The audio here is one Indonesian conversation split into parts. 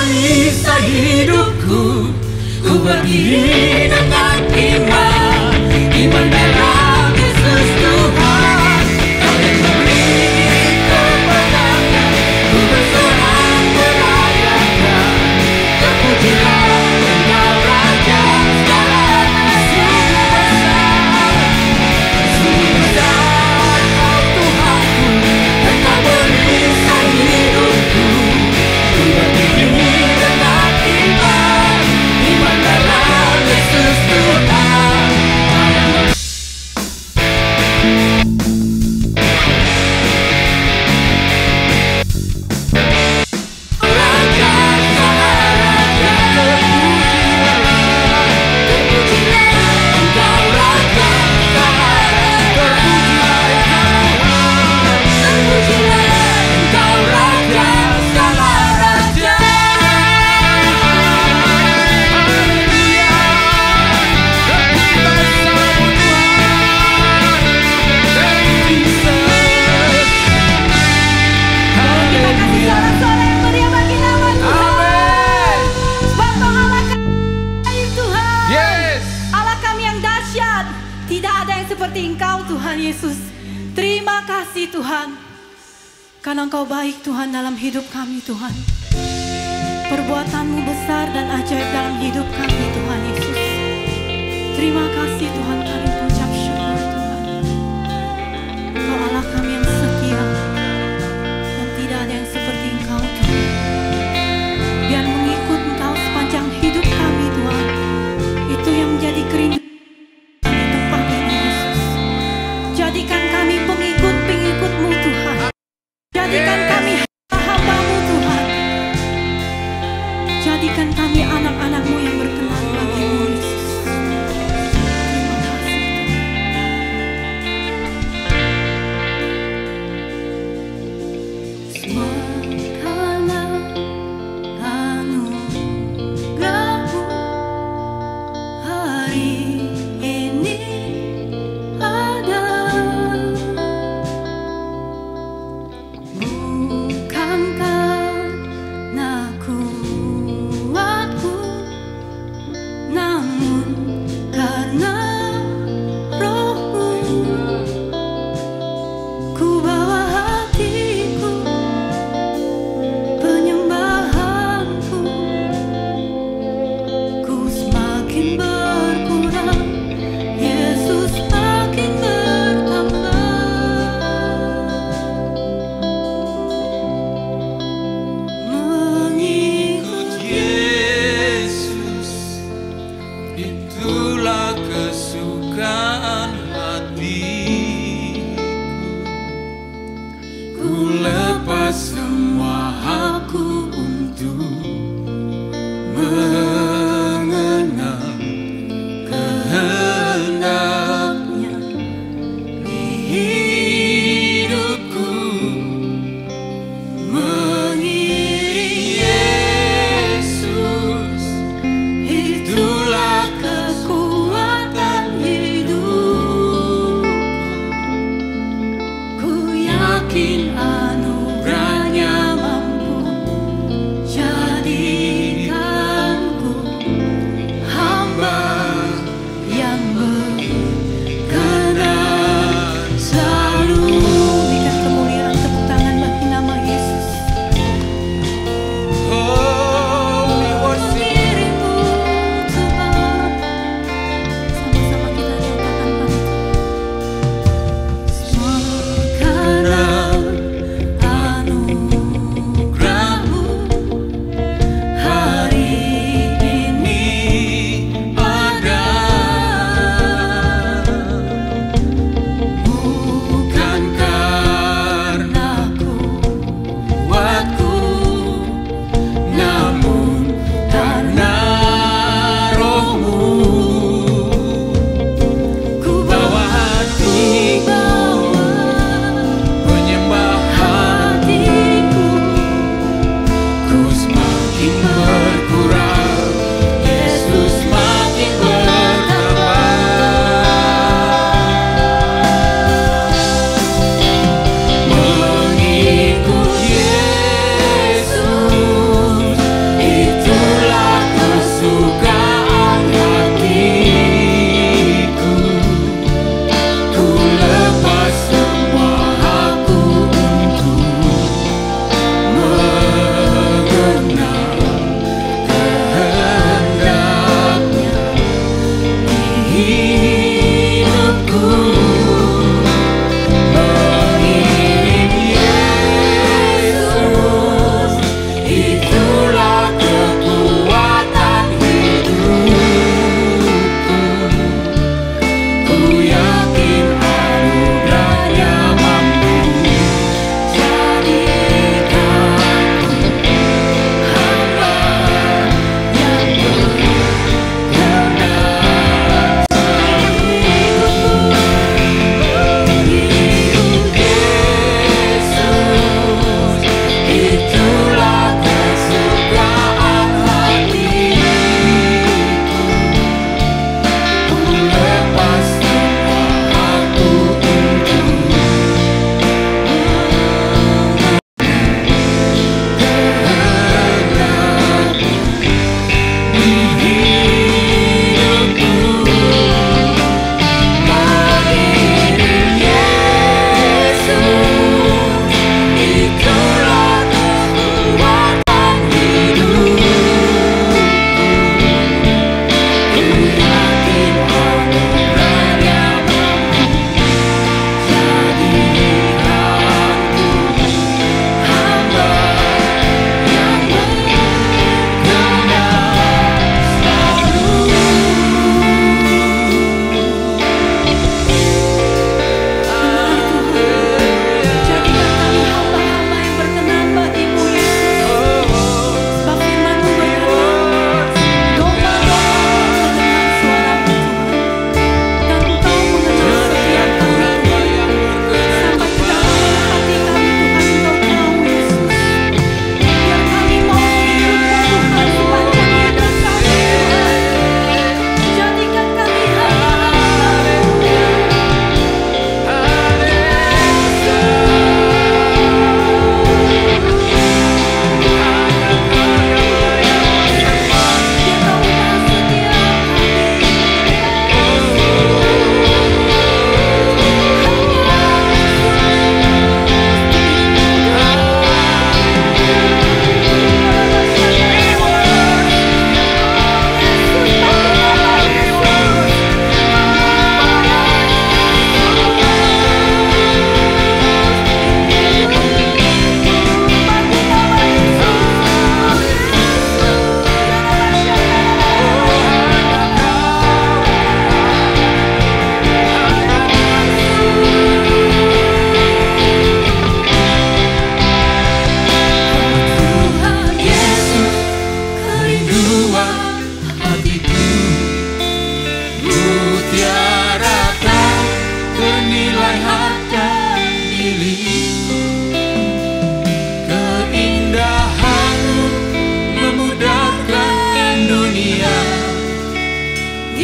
menyisa hidupku. Ku berdiri dengan iman, iman dalam Yesus Tuhan. Kau yang memberi kemenangan, ku bersorak merayakan. Terpujilah Engkau Raja segala besar. Sungguh besar Kau Tuhanku, Engkau menyisa hidupku. Ku berdiri dengan iman, iman dalam Yesus Tuhan. Raja segala raja, terpujilah Engkau Raja segala raja. Terpujilah Engkau Raja segala raja. Kita kasih sorak-sorai yang meriah bagi nama Tuhan. Sebab Engkau Allah kami Tuhan. Yes. Allah kami yang dahsyat. Tidak ada yang seperti Engkau Tuhan Yesus. Terima kasih Tuhan. Karena Engkau baik Tuhan dalam hidup kami Tuhan. Perbuatan-Mu besar dan ajaib dalam hidup kami Tuhan Yesus. Terima kasih Tuhan, kami ucap syukur Tuhan. Engkau Allah kami yang setia. Dan tidak ada yang seperti Engkau Tuhan. Biar mengikut Engkau sepanjang hidup kami Tuhan. Itu yang menjadi kerinduan di tempat ini Yesus. Jadikan kami pengikut-pengikut-Mu Tuhan. Jadikan kami hamba-Mu Tuhan. Jadikan kami anak-anak-Mu yang berkenan bagi-Mu Yesus. Terima kasih Tuhan.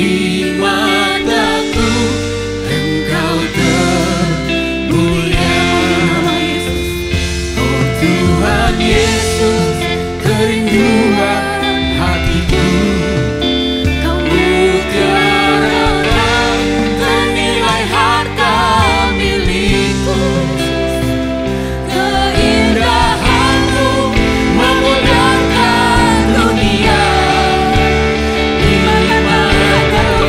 di mataku Engkau termulia. Oh Tuhan Yesus, kerinduan hatiku, Kau mutiara dan ternilai harta milikku. Keindahanmu memudahkan dunia. Di mataku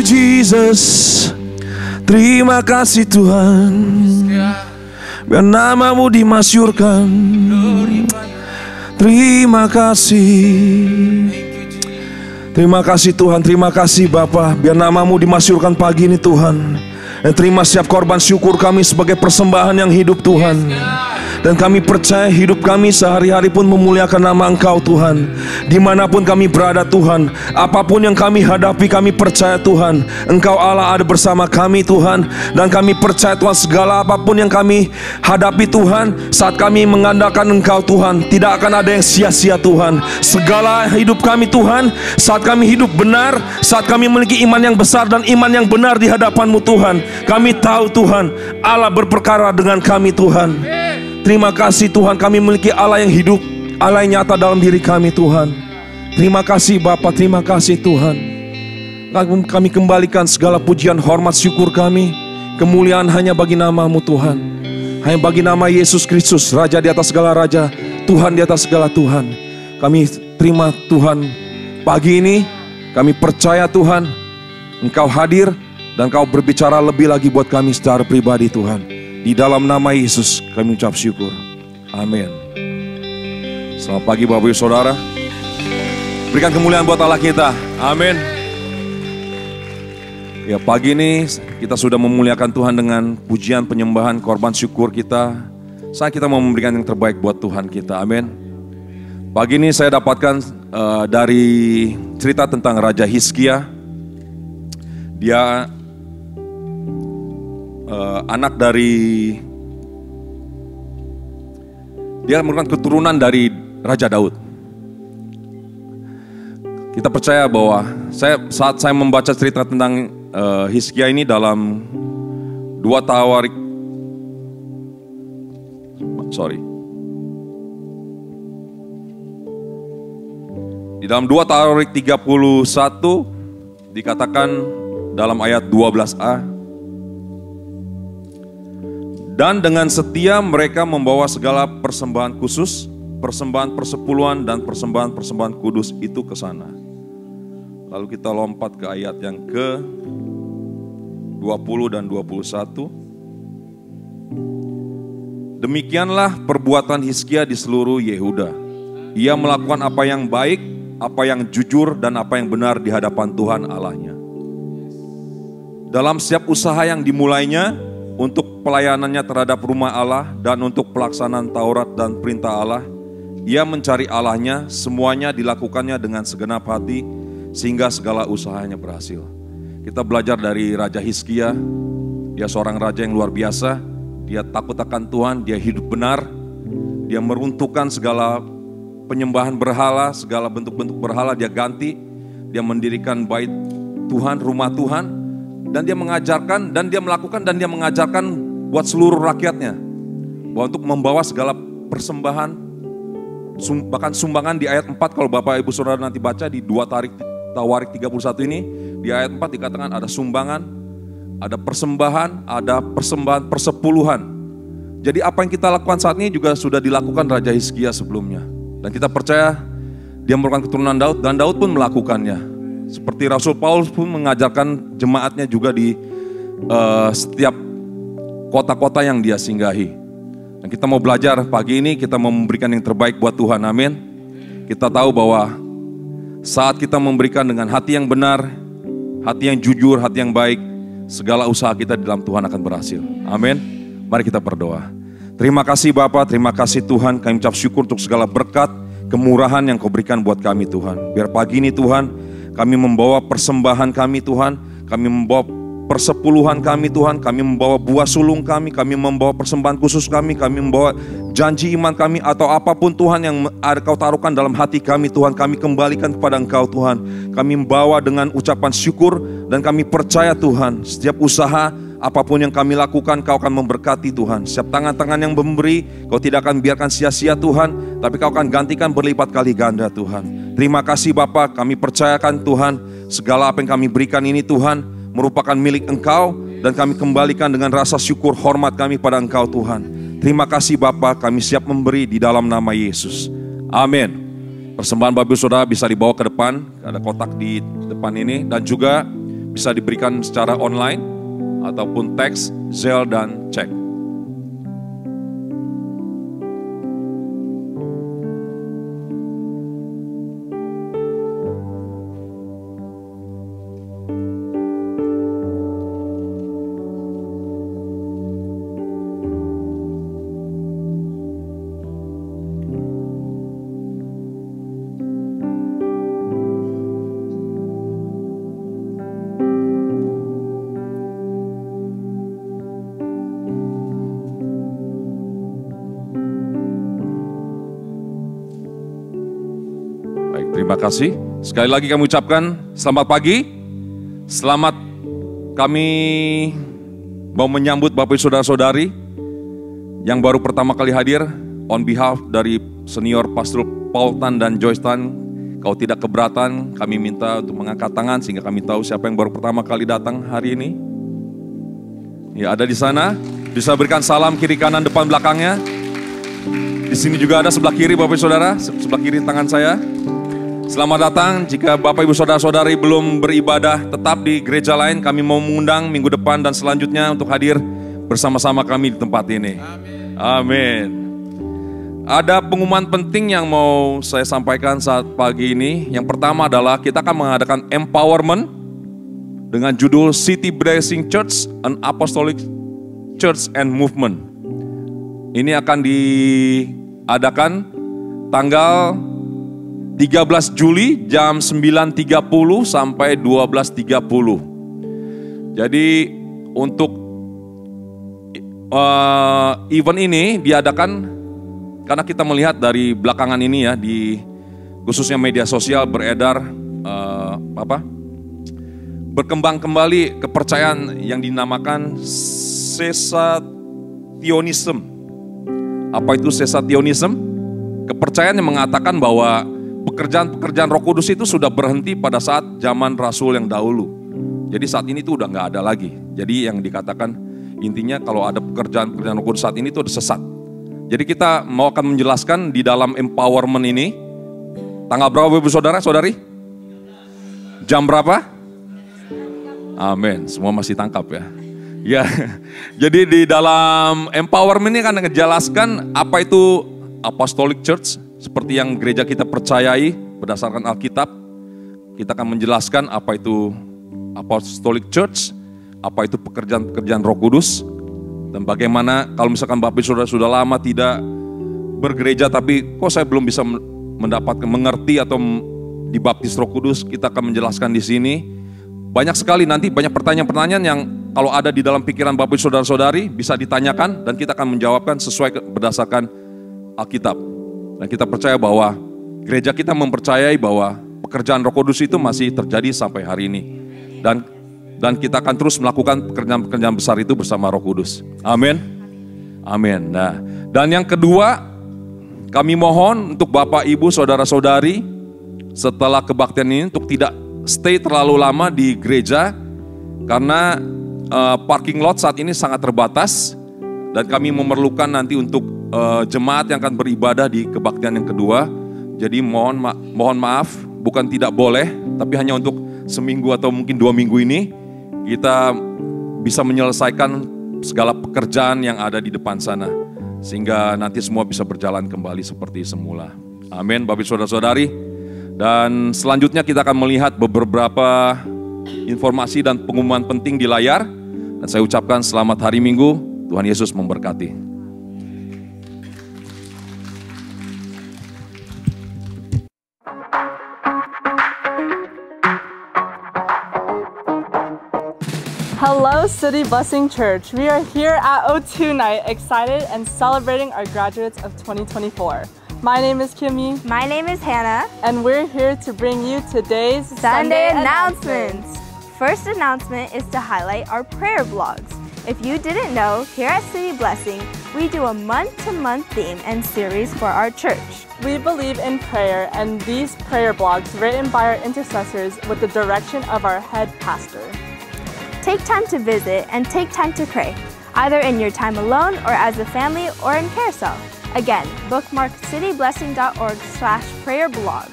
you Jesus. Terima kasih Tuhan. Biar namamu dimasyurkan. Terima kasih. Terima kasih Tuhan, terima kasih Bapa. Biar namamu dimasyurkan pagi ini Tuhan. Dan terima setiap korban syukur kami sebagai persembahan yang hidup Tuhan. Dan kami percaya hidup kami sehari-hari pun memuliakan nama Engkau Tuhan. Dimanapun kami berada Tuhan, apapun yang kami hadapi, kami percaya Tuhan Engkau Allah ada bersama kami Tuhan. Dan kami percaya Tuhan segala apapun yang kami hadapi Tuhan, saat kami mengandalkan Engkau Tuhan, tidak akan ada yang sia-sia Tuhan. Segala hidup kami Tuhan, saat kami hidup benar, saat kami memiliki iman yang besar dan iman yang benar di hadapan-Mu Tuhan, kami tahu Tuhan Allah berperkara dengan kami Tuhan. Terima kasih Tuhan, kami memiliki Allah yang hidup, Allah yang nyata dalam diri kami Tuhan. Terima kasih Bapa, terima kasih Tuhan. Kami kembalikan segala pujian, hormat, syukur kami, kemuliaan hanya bagi nama-Mu Tuhan. Hanya bagi nama Yesus Kristus, Raja di atas segala Raja, Tuhan di atas segala Tuhan. Kami terima Tuhan pagi ini, kami percaya Tuhan Engkau hadir dan Engkau berbicara lebih lagi buat kami secara pribadi Tuhan. Di dalam nama Yesus kami ucap syukur. Amin. Selamat pagi Bapak Ibu Saudara. Berikan kemuliaan buat Allah kita. Amin. Ya, pagi ini kita sudah memuliakan Tuhan dengan pujian, penyembahan, korban syukur kita. Saat kita mau memberikan yang terbaik buat Tuhan kita. Amin. Pagi ini saya dapatkan dari cerita tentang Raja Hizkia. Dia anak dari, dia merupakan keturunan dari Raja Daud. Kita percaya bahwa saat saya membaca cerita tentang Hizkia ini dalam 2 Tawarik, di dalam 2 Tawarik 31 dikatakan dalam ayat 12a, dan dengan setia mereka membawa segala persembahan khusus, persembahan persepuluhan dan persembahan-persembahan kudus itu ke sana. Lalu kita lompat ke ayat yang ke 20 dan 21. Demikianlah perbuatan Hizkia di seluruh Yehuda. Ia melakukan apa yang baik, apa yang jujur dan apa yang benar di hadapan Tuhan Allahnya. Dalam setiap usaha yang dimulainya, untuk pelayanannya terhadap rumah Allah dan untuk pelaksanaan Taurat dan perintah Allah, ia mencari Allahnya, semuanya dilakukannya dengan segenap hati sehingga segala usahanya berhasil. Kita belajar dari Raja Hizkia, dia seorang raja yang luar biasa, dia takut akan Tuhan, dia hidup benar, dia meruntuhkan segala penyembahan berhala, segala bentuk-bentuk berhala dia ganti, dia mendirikan bait Tuhan, rumah Tuhan, dan dia mengajarkan, dan dia melakukan, dan dia mengajarkan buat seluruh rakyatnya bahwa untuk membawa segala persembahan, bahkan sumbangan di ayat 4 kalau Bapak Ibu Saudara nanti baca di 2 Tawarik 31 ini, di ayat 4 dikatakan ada sumbangan, ada persembahan, ada persembahan persepuluhan. Jadi apa yang kita lakukan saat ini juga sudah dilakukan Raja Hizkia sebelumnya. Dan kita percaya dia merupakan keturunan Daud dan Daud pun melakukannya. Seperti Rasul Paulus pun mengajarkan jemaatnya juga di setiap kota-kota yang dia singgahi. Dan kita mau belajar pagi ini, kita mau memberikan yang terbaik buat Tuhan, amin. Kita tahu bahwa saat kita memberikan dengan hati yang benar, hati yang jujur, hati yang baik, segala usaha kita di dalam Tuhan akan berhasil, amin. Mari kita berdoa. Terima kasih Bapa, terima kasih Tuhan, kami ucap syukur untuk segala berkat, kemurahan yang Kau berikan buat kami Tuhan. Biar pagi ini Tuhan, kami membawa persembahan kami Tuhan, kami membawa persepuluhan kami Tuhan, kami membawa buah sulung kami membawa persembahan khusus kami membawa janji iman kami atau apapun Tuhan yang Kau taruhkan dalam hati kami Tuhan, kami kembalikan kepada Engkau Tuhan. Kami membawa dengan ucapan syukur dan kami percaya Tuhan, setiap usaha apapun yang kami lakukan Kau akan memberkati Tuhan. Setiap tangan-tangan yang memberi Kau tidak akan biarkan sia-sia Tuhan, tapi Kau akan gantikan berlipat kali ganda Tuhan. Terima kasih Bapa, kami percayakan Tuhan, segala apa yang kami berikan ini Tuhan merupakan milik Engkau dan kami kembalikan dengan rasa syukur hormat kami pada Engkau Tuhan. Terima kasih Bapa, kami siap memberi di dalam nama Yesus. Amin. Persembahan Bapak Ibu Saudara bisa dibawa ke depan, ada kotak di depan ini, dan juga bisa diberikan secara online ataupun teks, Zelle, dan cek. Terima kasih. Sekali lagi kami ucapkan selamat pagi. Selamat kami mau menyambut Bapak Ibu Saudara-saudari yang baru pertama kali hadir. On behalf dari senior Pastor Paul Tan dan Joyce Tan, kalau tidak keberatan kami minta untuk mengangkat tangan sehingga kami tahu siapa yang baru pertama kali datang hari ini. Ya, ada di sana. Bisa berikan salam kiri kanan depan belakangnya. Di sini juga ada sebelah kiri Bapak Ibu Saudara, sebelah kiri tangan saya. Selamat datang. Jika Bapak Ibu Saudara-saudari belum beribadah tetap di gereja lain, kami mau mengundang minggu depan dan selanjutnya untuk hadir bersama-sama kami di tempat ini. Amin. Ada pengumuman penting yang mau saya sampaikan saat pagi ini. Yang pertama adalah kita akan mengadakan empowerment dengan judul City Blessing Church, an Apostolic Church and Movement. Ini akan diadakan tanggal 13 Juli jam 9.30 sampai 12.30. Jadi untuk event ini diadakan karena kita melihat dari belakangan ini ya, di khususnya media sosial beredar berkembang kembali kepercayaan yang dinamakan Cesationism. Apa itu Cesationism? Kepercayaan yang mengatakan bahwa pekerjaan Roh Kudus itu sudah berhenti pada saat zaman Rasul yang dahulu. Jadi saat ini itu udah nggak ada lagi. Jadi yang dikatakan intinya kalau ada pekerjaan Roh Kudus saat ini itu udah sesat. Jadi kita mau akan menjelaskan di dalam empowerment ini tanggal berapa Ibu Saudara-saudari? Jam berapa? Amin. Semua masih tangkap ya. Ya. Jadi di dalam empowerment ini akan menjelaskan apa itu Apostolic Church. Seperti yang gereja kita percayai berdasarkan Alkitab, kita akan menjelaskan apa itu Apostolic Church, apa itu pekerjaan-pekerjaan Roh Kudus, dan bagaimana kalau misalkan Bapak Saudara sudah lama tidak bergereja tapi kok saya belum bisa mendapatkan mengerti atau dibaptis Roh Kudus, kita akan menjelaskan di sini. Banyak sekali nanti banyak pertanyaan-pertanyaan yang kalau ada di dalam pikiran Bapak Saudara-saudari bisa ditanyakan dan kita akan menjawabkan sesuai berdasarkan Alkitab. Dan kita percaya bahwa gereja kita mempercayai bahwa pekerjaan Roh Kudus itu masih terjadi sampai hari ini. Dan kita akan terus melakukan pekerjaan-pekerjaan besar itu bersama Roh Kudus. Amin. Amin. Nah, dan yang kedua, kami mohon untuk Bapak, Ibu, Saudara-saudari setelah kebaktian ini untuk tidak stay terlalu lama di gereja karena parking lot saat ini sangat terbatas dan kami memerlukan nanti untuk jemaat yang akan beribadah di kebaktian yang kedua. Jadi mohon maaf, bukan tidak boleh, tapi hanya untuk seminggu atau mungkin 2 minggu ini kita bisa menyelesaikan segala pekerjaan yang ada di depan sana sehingga nanti semua bisa berjalan kembali seperti semula. Amin, Bapak Saudara-saudari. Dan selanjutnya kita akan melihat beberapa informasi dan pengumuman penting di layar. Dan saya ucapkan selamat hari Minggu. Tuhan Yesus memberkati. Hello, City Blessing Church. We are here at O2 Night, excited and celebrating our graduates of 2024. My name is Kimmy. My name is Hannah. And we're here to bring you today's Sunday announcements. First announcement is to highlight our prayer blogs. If you didn't know, here at City Blessing, we do a month-to-month theme and series for our church. We believe in prayer, and these prayer blogs written by our intercessors with the direction of our head pastor. Take time to visit and take time to pray, either in your time alone or as a family or in carousel. Again, bookmark cityblessing.org/prayerblog.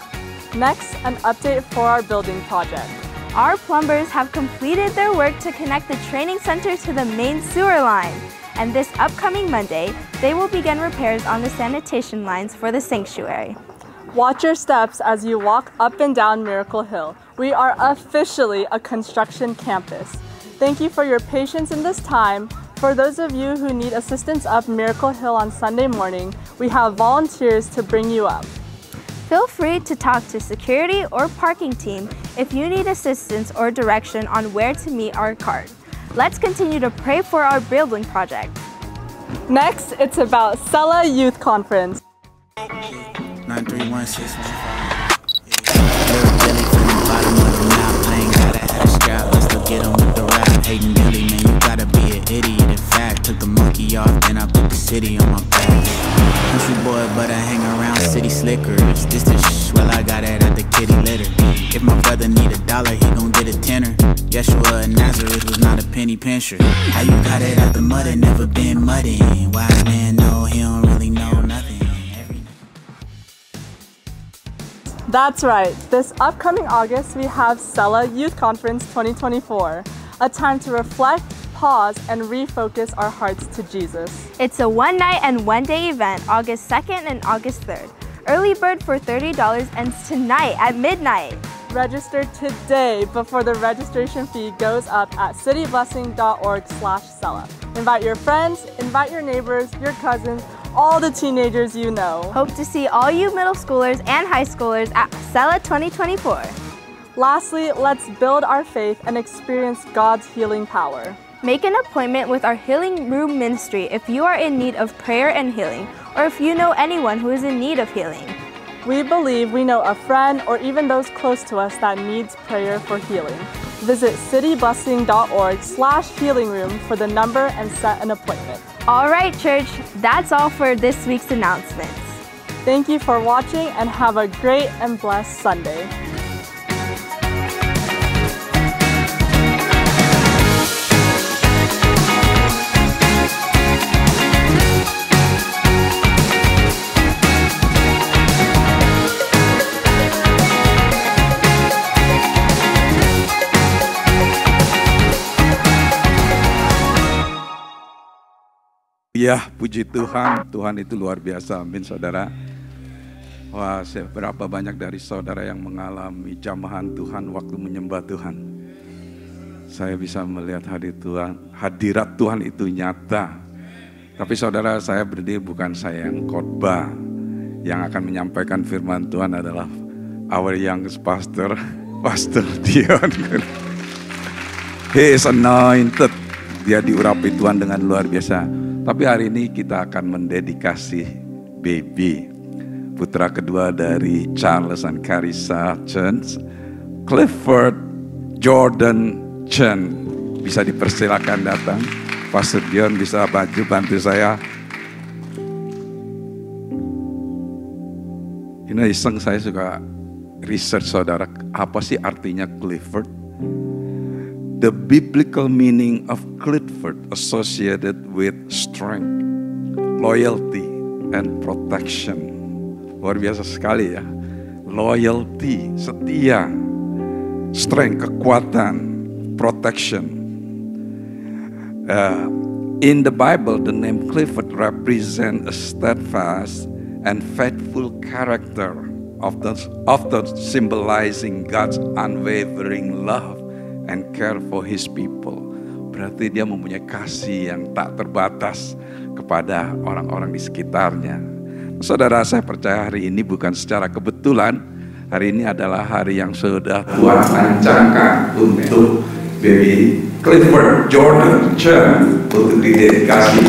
Next, an update for our building project. Our plumbers have completed their work to connect the training center to the main sewer line. And this upcoming Monday, they will begin repairs on the sanitation lines for the sanctuary. Watch your steps as you walk up and down Miracle Hill. We are officially a construction campus. Thank you for your patience in this time. For those of you who need assistance up Miracle Hill on Sunday morning, we have volunteers to bring you up. Feel free to talk to security or parking team if you need assistance or direction on where to meet our cart. Let's continue to pray for our building project. Next, it's about Sela Youth Conference. 931-615. Little jelly from the bottom of the mouth. Playing gotta have a strap. Let's still get on with the rap. Hating Billy, man, you gotta be an idiot. In fact, took the monkey off, then I put the city on my back. Country boy, but I hang around city slickers. This the well, I got it at the kitty litter. If my brother need $1, he gon' get a tenner. Yeshua of Nazareth was not a penny pincher. How you got it out the mud and never been muddy? Wise man, no, he don't really know nothing. That's right. This upcoming August, we have Sela Youth Conference 2024, a time to reflect, pause, and refocus our hearts to Jesus. It's a one-night and one-day event, August 2nd and August 3rd. Early bird for $30 ends tonight at midnight. Register today before the registration fee goes up at cityblessing.org/Sela. Invite your friends, invite your neighbors, your cousins, all the teenagers you know. Hope to see all you middle schoolers and high schoolers at Sela 2024. Lastly, let's build our faith and experience God's healing power. Make an appointment with our Healing Room Ministry if you are in need of prayer and healing, or if you know anyone who is in need of healing. We believe we know a friend or even those close to us that needs prayer for healing. Visit cityblessing.org/healingroom for the number and set an appointment. All right, church, that's all for this week's announcements. Thank you for watching and have a great and blessed Sunday. Ya, puji Tuhan, Tuhan itu luar biasa, amin saudara. Wah, seberapa banyak dari saudara yang mengalami jamahan Tuhan waktu menyembah Tuhan. Saya bisa melihat hadirat Tuhan itu nyata. Tapi saudara, saya berdiri bukan saya yang khotbah. Yang akan menyampaikan firman Tuhan adalah our youngest pastor, Pastor Dion. He is anointed. Dia diurapi Tuhan dengan luar biasa. Tapi hari ini kita akan mendedikasi baby, putra kedua dari Charles and Carissa Chen, Clifford Jordan Chen. Bisa dipersilakan datang. Pastor Dion bisa bantu saya. Ini iseng, saya suka research saudara, apa sih artinya Clifford? The biblical meaning of Clifford associated with strength, loyalty, and protection. Luar biasa sekali ya. Loyalty, setia, strength, kekuatan, protection. In the Bible, the name Clifford represents a steadfast and faithful character, often symbolizing God's unwavering love and care for his people. Berarti dia mempunyai kasih yang tak terbatas kepada orang-orang di sekitarnya. Saudara, saya percaya hari ini bukan secara kebetulan. Hari ini adalah hari yang sudah Tuhan rancangkan untuk baby Clifford Jordan Chen untuk didedikasi.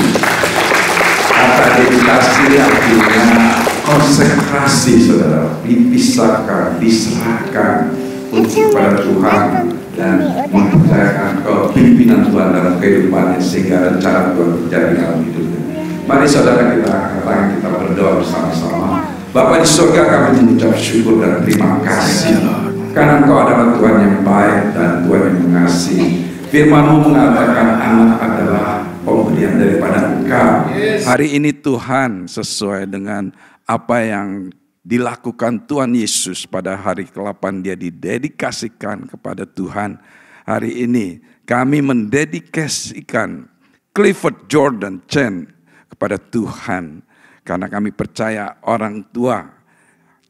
Kata dedikasi artinya konsekrasi, saudara, dipisahkan, diserahkan untuk kepada Tuhan dan mempercayakan kepimpinan Tuhan dalam kehidupannya sehingga rencana Tuhan terjadi dalam hidupnya. Mari saudara, kita berdoa bersama-sama. Bapa di surga, kami mengucap syukur dan terima kasih karena Engkau adalah Tuhan yang baik dan Tuhan yang mengasihi. Firman-Mu mengatakan anak adalah pemberian daripada Engkau. Hari ini Tuhan, sesuai dengan apa yang dilakukan Tuhan Yesus pada hari ke-8 dia didedikasikan kepada Tuhan. Hari ini kami mendedikasikan Clifford Jordan Chen kepada Tuhan. Karena kami percaya orang tua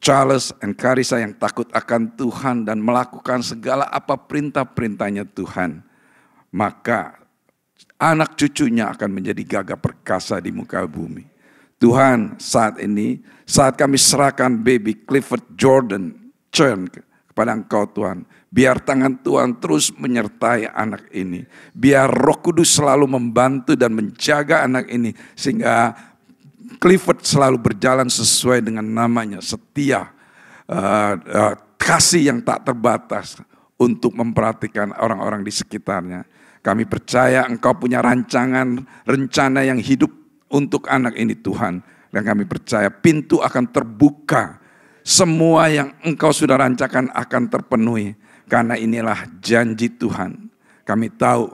Charles and Carissa yang takut akan Tuhan dan melakukan segala apa perintah-perintahnya Tuhan. Maka anak cucunya akan menjadi gagah perkasa di muka bumi. Tuhan, saat ini, saat kami serahkan baby Clifford Jordan Chen kepada Engkau Tuhan, biar tangan Tuhan terus menyertai anak ini. Biar Roh Kudus selalu membantu dan menjaga anak ini, sehingga Clifford selalu berjalan sesuai dengan namanya, setia, kasih yang tak terbatas untuk memperhatikan orang-orang di sekitarnya. Kami percaya Engkau punya rancangan, rencana yang hidup untuk anak ini Tuhan. Dan kami percaya pintu akan terbuka. Semua yang Engkau sudah rancangkan akan terpenuhi. Karena inilah janji Tuhan. Kami tahu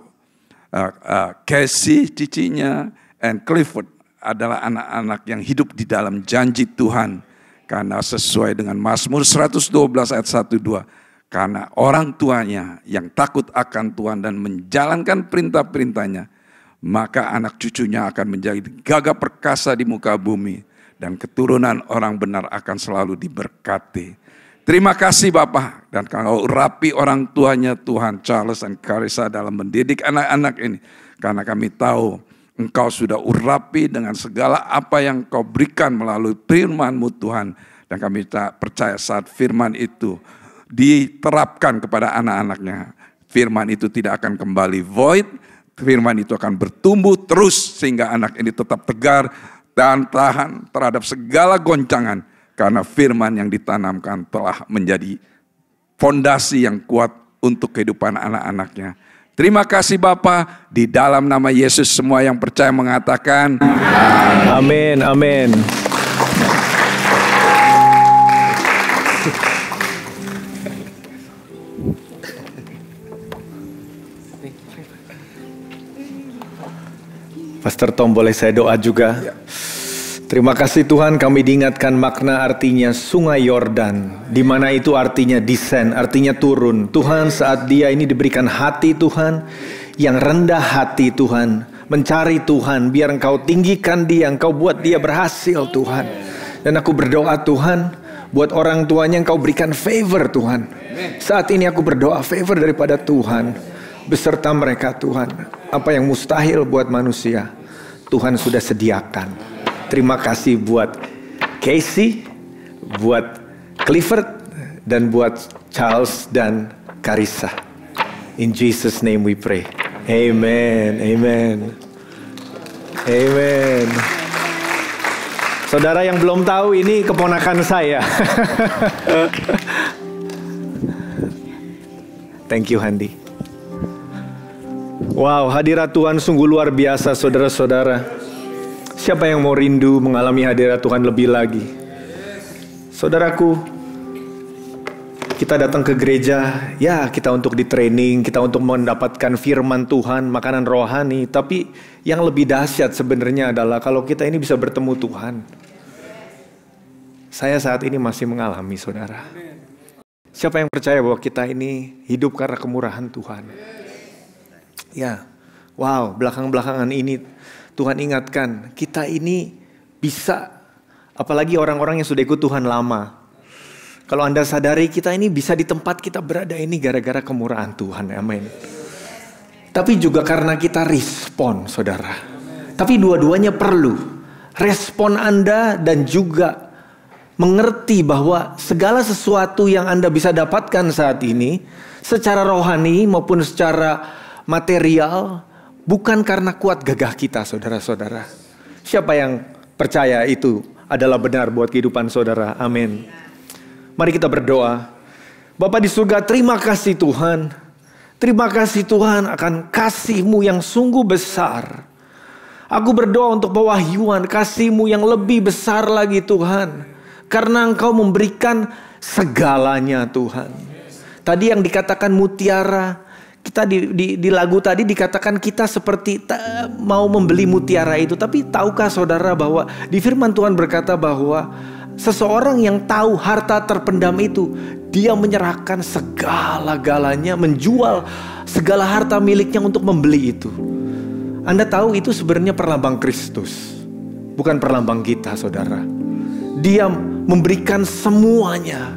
Casey, cicinya, and Clifford adalah anak-anak yang hidup di dalam janji Tuhan. Karena sesuai dengan Mazmur 112 ayat 1-2. Karena orang tuanya yang takut akan Tuhan dan menjalankan perintah-perintahnya, maka anak cucunya akan menjadi gagah perkasa di muka bumi. Dan keturunan orang benar akan selalu diberkati. Terima kasih Bapak. Dan Kau urapi orang tuanya Tuhan Charles dan Carissa dalam mendidik anak-anak ini. Karena kami tahu Engkau sudah urapi dengan segala apa yang Kau berikan melalui firman-Mu Tuhan. Dan kami percaya saat firman itu diterapkan kepada anak-anaknya, firman itu tidak akan kembali void, firman itu akan bertumbuh terus sehingga anak ini tetap tegar dan tahan terhadap segala goncangan. Karena firman yang ditanamkan telah menjadi fondasi yang kuat untuk kehidupan anak-anaknya. Terima kasih Bapa, di dalam nama Yesus semua yang percaya mengatakan amin, amin. Pastor Tom, boleh saya doa juga? Ya. Terima kasih Tuhan, kami diingatkan makna artinya sungai Yordan, di mana itu artinya descend, artinya turun. Tuhan, saat dia ini diberikan hati Tuhan, yang rendah hati Tuhan, mencari Tuhan, biar Engkau tinggikan dia, Engkau buat dia berhasil Tuhan. Dan aku berdoa Tuhan, buat orang tuanya Engkau berikan favor Tuhan. Saat ini aku berdoa favor daripada Tuhan, beserta mereka Tuhan. Apa yang mustahil buat manusia, Tuhan sudah sediakan. Terima kasih buat Casey, buat Clifford, dan buat Charles dan Carissa. In Jesus' name we pray. Amen, amen, amen. Saudara yang belum tahu, ini keponakan saya. Thank you, Handi. Wow, hadirat Tuhan sungguh luar biasa, saudara-saudara. Siapa yang mau rindu mengalami hadirat Tuhan lebih lagi? Saudaraku, kita datang ke gereja, ya kita untuk di training, kita untuk mendapatkan firman Tuhan, makanan rohani. Tapi yang lebih dahsyat sebenarnya adalah kalau kita ini bisa bertemu Tuhan. Saya saat ini masih mengalami, saudara. Siapa yang percaya bahwa kita ini hidup karena kemurahan Tuhan? Ya, wow, belakang-belakangan ini Tuhan ingatkan, kita ini bisa, apalagi orang-orang yang sudah ikut Tuhan lama. Kalau Anda sadari, kita ini bisa di tempat kita berada ini gara-gara kemurahan Tuhan, amin. Tapi juga karena kita respon, saudara. Tapi dua-duanya perlu. Respon Anda dan juga mengerti bahwa segala sesuatu yang Anda bisa dapatkan saat ini, secara rohani maupun secara material, bukan karena kuat gagah kita, saudara-saudara. Siapa yang percaya itu adalah benar buat kehidupan saudara? Amin. Mari kita berdoa. Bapa di surga, terima kasih Tuhan. Terima kasih Tuhan akan kasih-Mu yang sungguh besar. Aku berdoa untuk pewahyuan kasih-Mu yang lebih besar lagi Tuhan. Karena Engkau memberikan segalanya Tuhan. Tadi yang dikatakan mutiara, kita di lagu tadi dikatakan kita seperti mau membeli mutiara itu. Tapi tahukah saudara bahwa di firman Tuhan berkata bahwa seseorang yang tahu harta terpendam itu, dia menyerahkan segala-galanya, menjual segala harta miliknya untuk membeli itu. Anda tahu itu sebenarnya perlambang Kristus, bukan perlambang kita, saudara. Dia memberikan semuanya.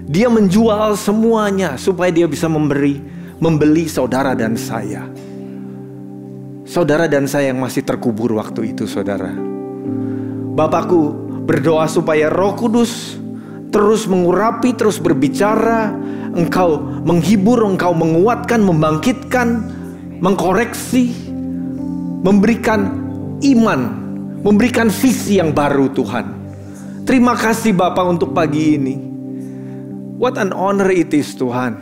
Dia menjual semuanya supaya dia bisa membeli saudara dan saya. Saudara dan saya yang masih terkubur waktu itu, saudara. Bapakku berdoa supaya Roh Kudus terus mengurapi, terus berbicara. Engkau menghibur, Engkau menguatkan, membangkitkan, mengkoreksi, memberikan iman, memberikan visi yang baru, Tuhan. Terima kasih Bapak untuk pagi ini. What an honor it is, Tuhan.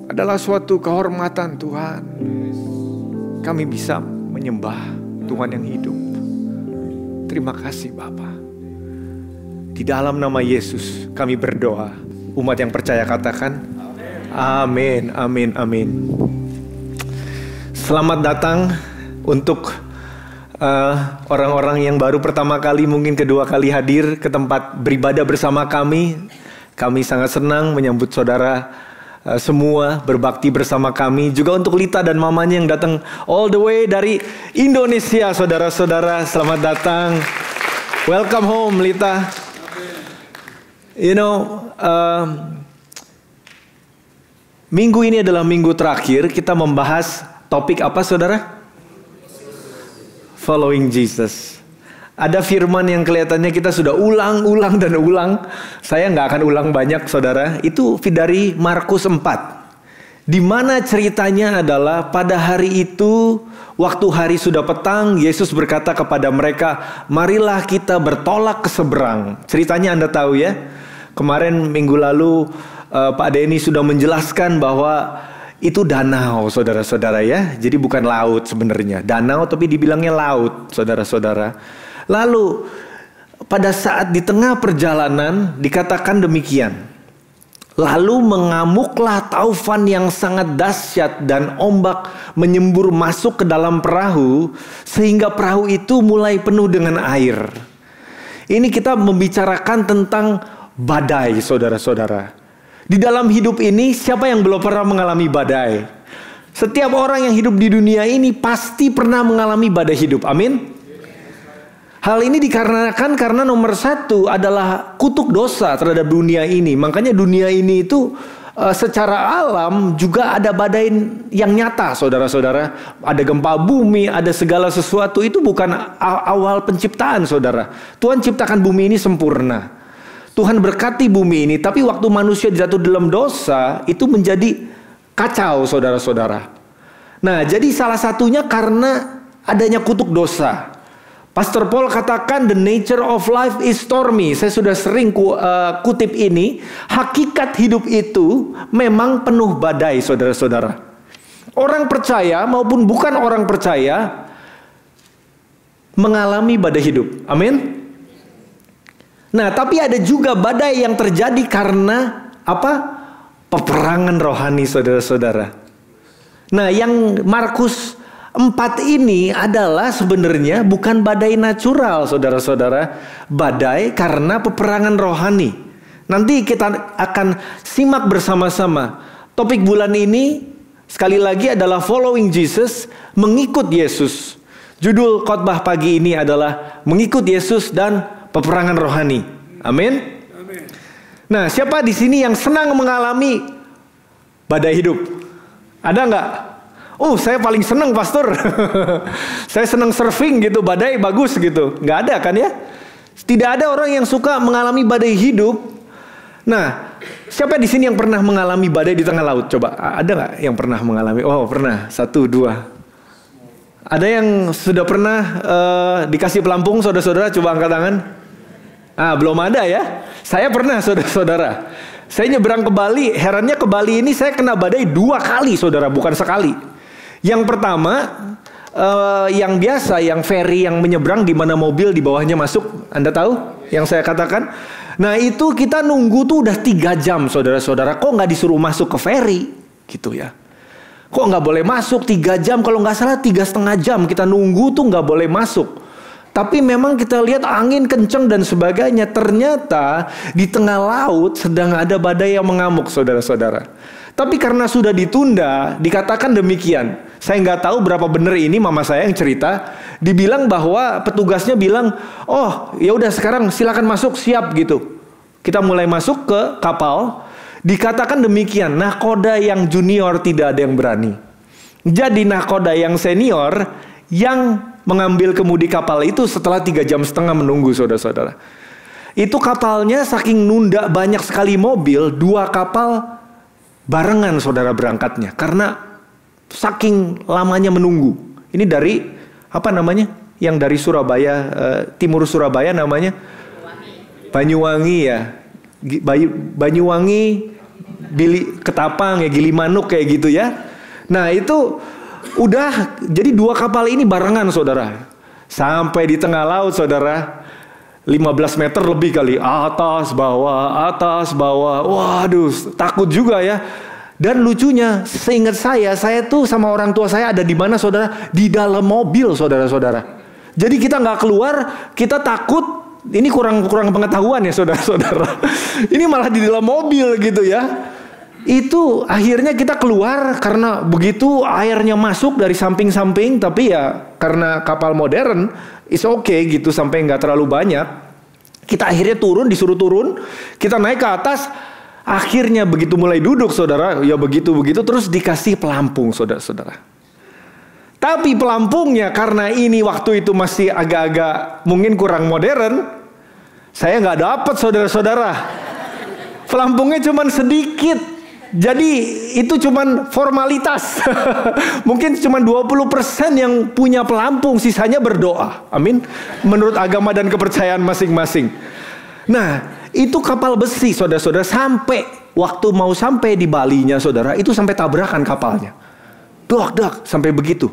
Adalah suatu kehormatan, Tuhan. Kami bisa menyembah Tuhan yang hidup. Terima kasih Bapa. Di dalam nama Yesus kami berdoa. Umat yang percaya katakan amin, amin, amin. Selamat datang untuk orang-orang yang baru pertama kali, mungkin kedua kali hadir ke tempat beribadah bersama kami. Kami sangat senang menyambut saudara semua berbakti bersama kami. Juga untuk Lita dan mamanya yang datang all the way dari Indonesia, saudara-saudara, selamat datang. Welcome home, Lita. You know, minggu ini adalah minggu terakhir kita membahas topik apa, saudara? Following Jesus. Ada firman yang kelihatannya kita sudah ulang dan ulang. Saya nggak akan ulang banyak, saudara. Itu dari Markus 4. Di mana ceritanya adalah pada hari itu, waktu hari sudah petang, Yesus berkata kepada mereka, marilah kita bertolak ke seberang. Ceritanya Anda tahu ya. Kemarin minggu lalu Pak Denny sudah menjelaskan bahwa itu danau, saudara-saudara ya. Jadi bukan laut sebenarnya. Danau tapi dibilangnya laut, saudara-saudara. Lalu pada saat di tengah perjalanan dikatakan demikian. Lalu mengamuklah taufan yang sangat dahsyat dan ombak menyembur masuk ke dalam perahu sehingga perahu itu mulai penuh dengan air. Ini kita membicarakan tentang badai, saudara-saudara. Di dalam hidup ini siapa yang belum pernah mengalami badai? Setiap orang yang hidup di dunia ini pasti pernah mengalami badai hidup. Amin. Hal ini dikarenakan karena nomor satu adalah kutuk dosa terhadap dunia ini. Makanya dunia ini itu secara alam juga ada badai yang nyata, saudara-saudara. Ada gempa bumi, ada segala sesuatu. Itu bukan awal penciptaan, saudara. Tuhan ciptakan bumi ini sempurna. Tuhan berkati bumi ini. Tapi waktu manusia jatuh dalam dosa, itu menjadi kacau, saudara-saudara. Nah, jadi salah satunya karena adanya kutuk dosa. Pastor Paul katakan the nature of life is stormy. Saya sudah sering kutip ini. Hakikat hidup itu memang penuh badai, saudara-saudara. Orang percaya maupun bukan orang percaya mengalami badai hidup. Amin. Nah, tapi ada juga badai yang terjadi karena apa? Peperangan rohani, saudara-saudara. Nah, yang Markus 4 ini adalah sebenarnya bukan badai natural, saudara-saudara. Badai karena peperangan rohani. Nanti kita akan simak bersama-sama. Topik bulan ini sekali lagi adalah following Jesus, mengikut Yesus. Judul khotbah pagi ini adalah mengikut Yesus dan peperangan rohani. Amin. Nah, siapa di sini yang senang mengalami badai hidup? Ada nggak? Oh, saya paling senang, pastor. Saya senang surfing gitu, badai bagus gitu. Nggak ada kan ya? Tidak ada orang yang suka mengalami badai hidup. Nah, siapa di sini yang pernah mengalami badai di tengah laut? Coba, ada nggak yang pernah mengalami? Oh, pernah. 1, 2. Ada yang sudah pernah dikasih pelampung, saudara-saudara? Coba angkat tangan. Belum ada ya? Saya pernah, saudara-saudara. Saya nyebrang ke Bali. Herannya ke Bali ini saya kena badai 2 kali, saudara, bukan sekali. Yang pertama, yang biasa, yang ferry yang menyeberang di mana mobil di bawahnya masuk. Anda tahu yang saya katakan? Nah, itu kita nunggu tuh udah 3 jam, saudara-saudara. Kok nggak disuruh masuk ke ferry? Gitu ya. Kok nggak boleh masuk 3 jam? Kalau nggak salah 3,5 jam kita nunggu tuh nggak boleh masuk. Tapi memang kita lihat angin kencang dan sebagainya. Ternyata di tengah laut sedang ada badai yang mengamuk, saudara-saudara. Tapi karena sudah ditunda, dikatakan demikian. Saya nggak tahu berapa benar ini, mama saya yang cerita. Dibilang bahwa petugasnya bilang, oh ya udah sekarang silakan masuk, siap gitu. Kita mulai masuk ke kapal. Dikatakan demikian, nahkoda yang junior tidak ada yang berani. Jadi nahkoda yang senior yang mengambil kemudi kapal itu setelah 3,5 jam menunggu, saudara-saudara. Itu kapalnya saking nunda banyak sekali mobil, 2 kapal barengan saudara berangkatnya. Karena saking lamanya menunggu. Ini dari, apa namanya? Yang dari Surabaya, timur Surabaya namanya? Banyuwangi ya. Banyuwangi, Ketapang ya, Gilimanuk kayak gitu ya. Nah itu udah, jadi 2 kapal ini barengan saudara. Sampai di tengah laut saudara, 15 meter lebih kali, atas bawah. Waduh, takut juga ya. Dan lucunya, seingat saya tuh sama orang tua saya ada di mana saudara? Di dalam mobil saudara-saudara. Jadi kita nggak keluar, kita takut. Ini kurang pengetahuan ya saudara-saudara. Ini malah di dalam mobil gitu ya. Itu akhirnya kita keluar karena begitu airnya masuk dari samping-samping. Tapi ya karena kapal modern, it's okay gitu sampai nggak terlalu banyak. Kita akhirnya turun, disuruh turun. Kita naik ke atas. Akhirnya begitu mulai duduk saudara, ya begitu terus dikasih pelampung saudara-saudara. Tapi pelampungnya karena ini waktu itu masih agak-agak mungkin kurang modern, saya nggak dapat saudara-saudara. Pelampungnya cuman sedikit. Jadi itu cuman formalitas. Mungkin cuman 20% yang punya pelampung, sisanya berdoa. Amin. Menurut agama dan kepercayaan masing-masing. Nah, itu kapal besi saudara-saudara, sampai waktu mau sampai di Balinya saudara, itu sampai tabrakan kapalnya. Dak sampai begitu.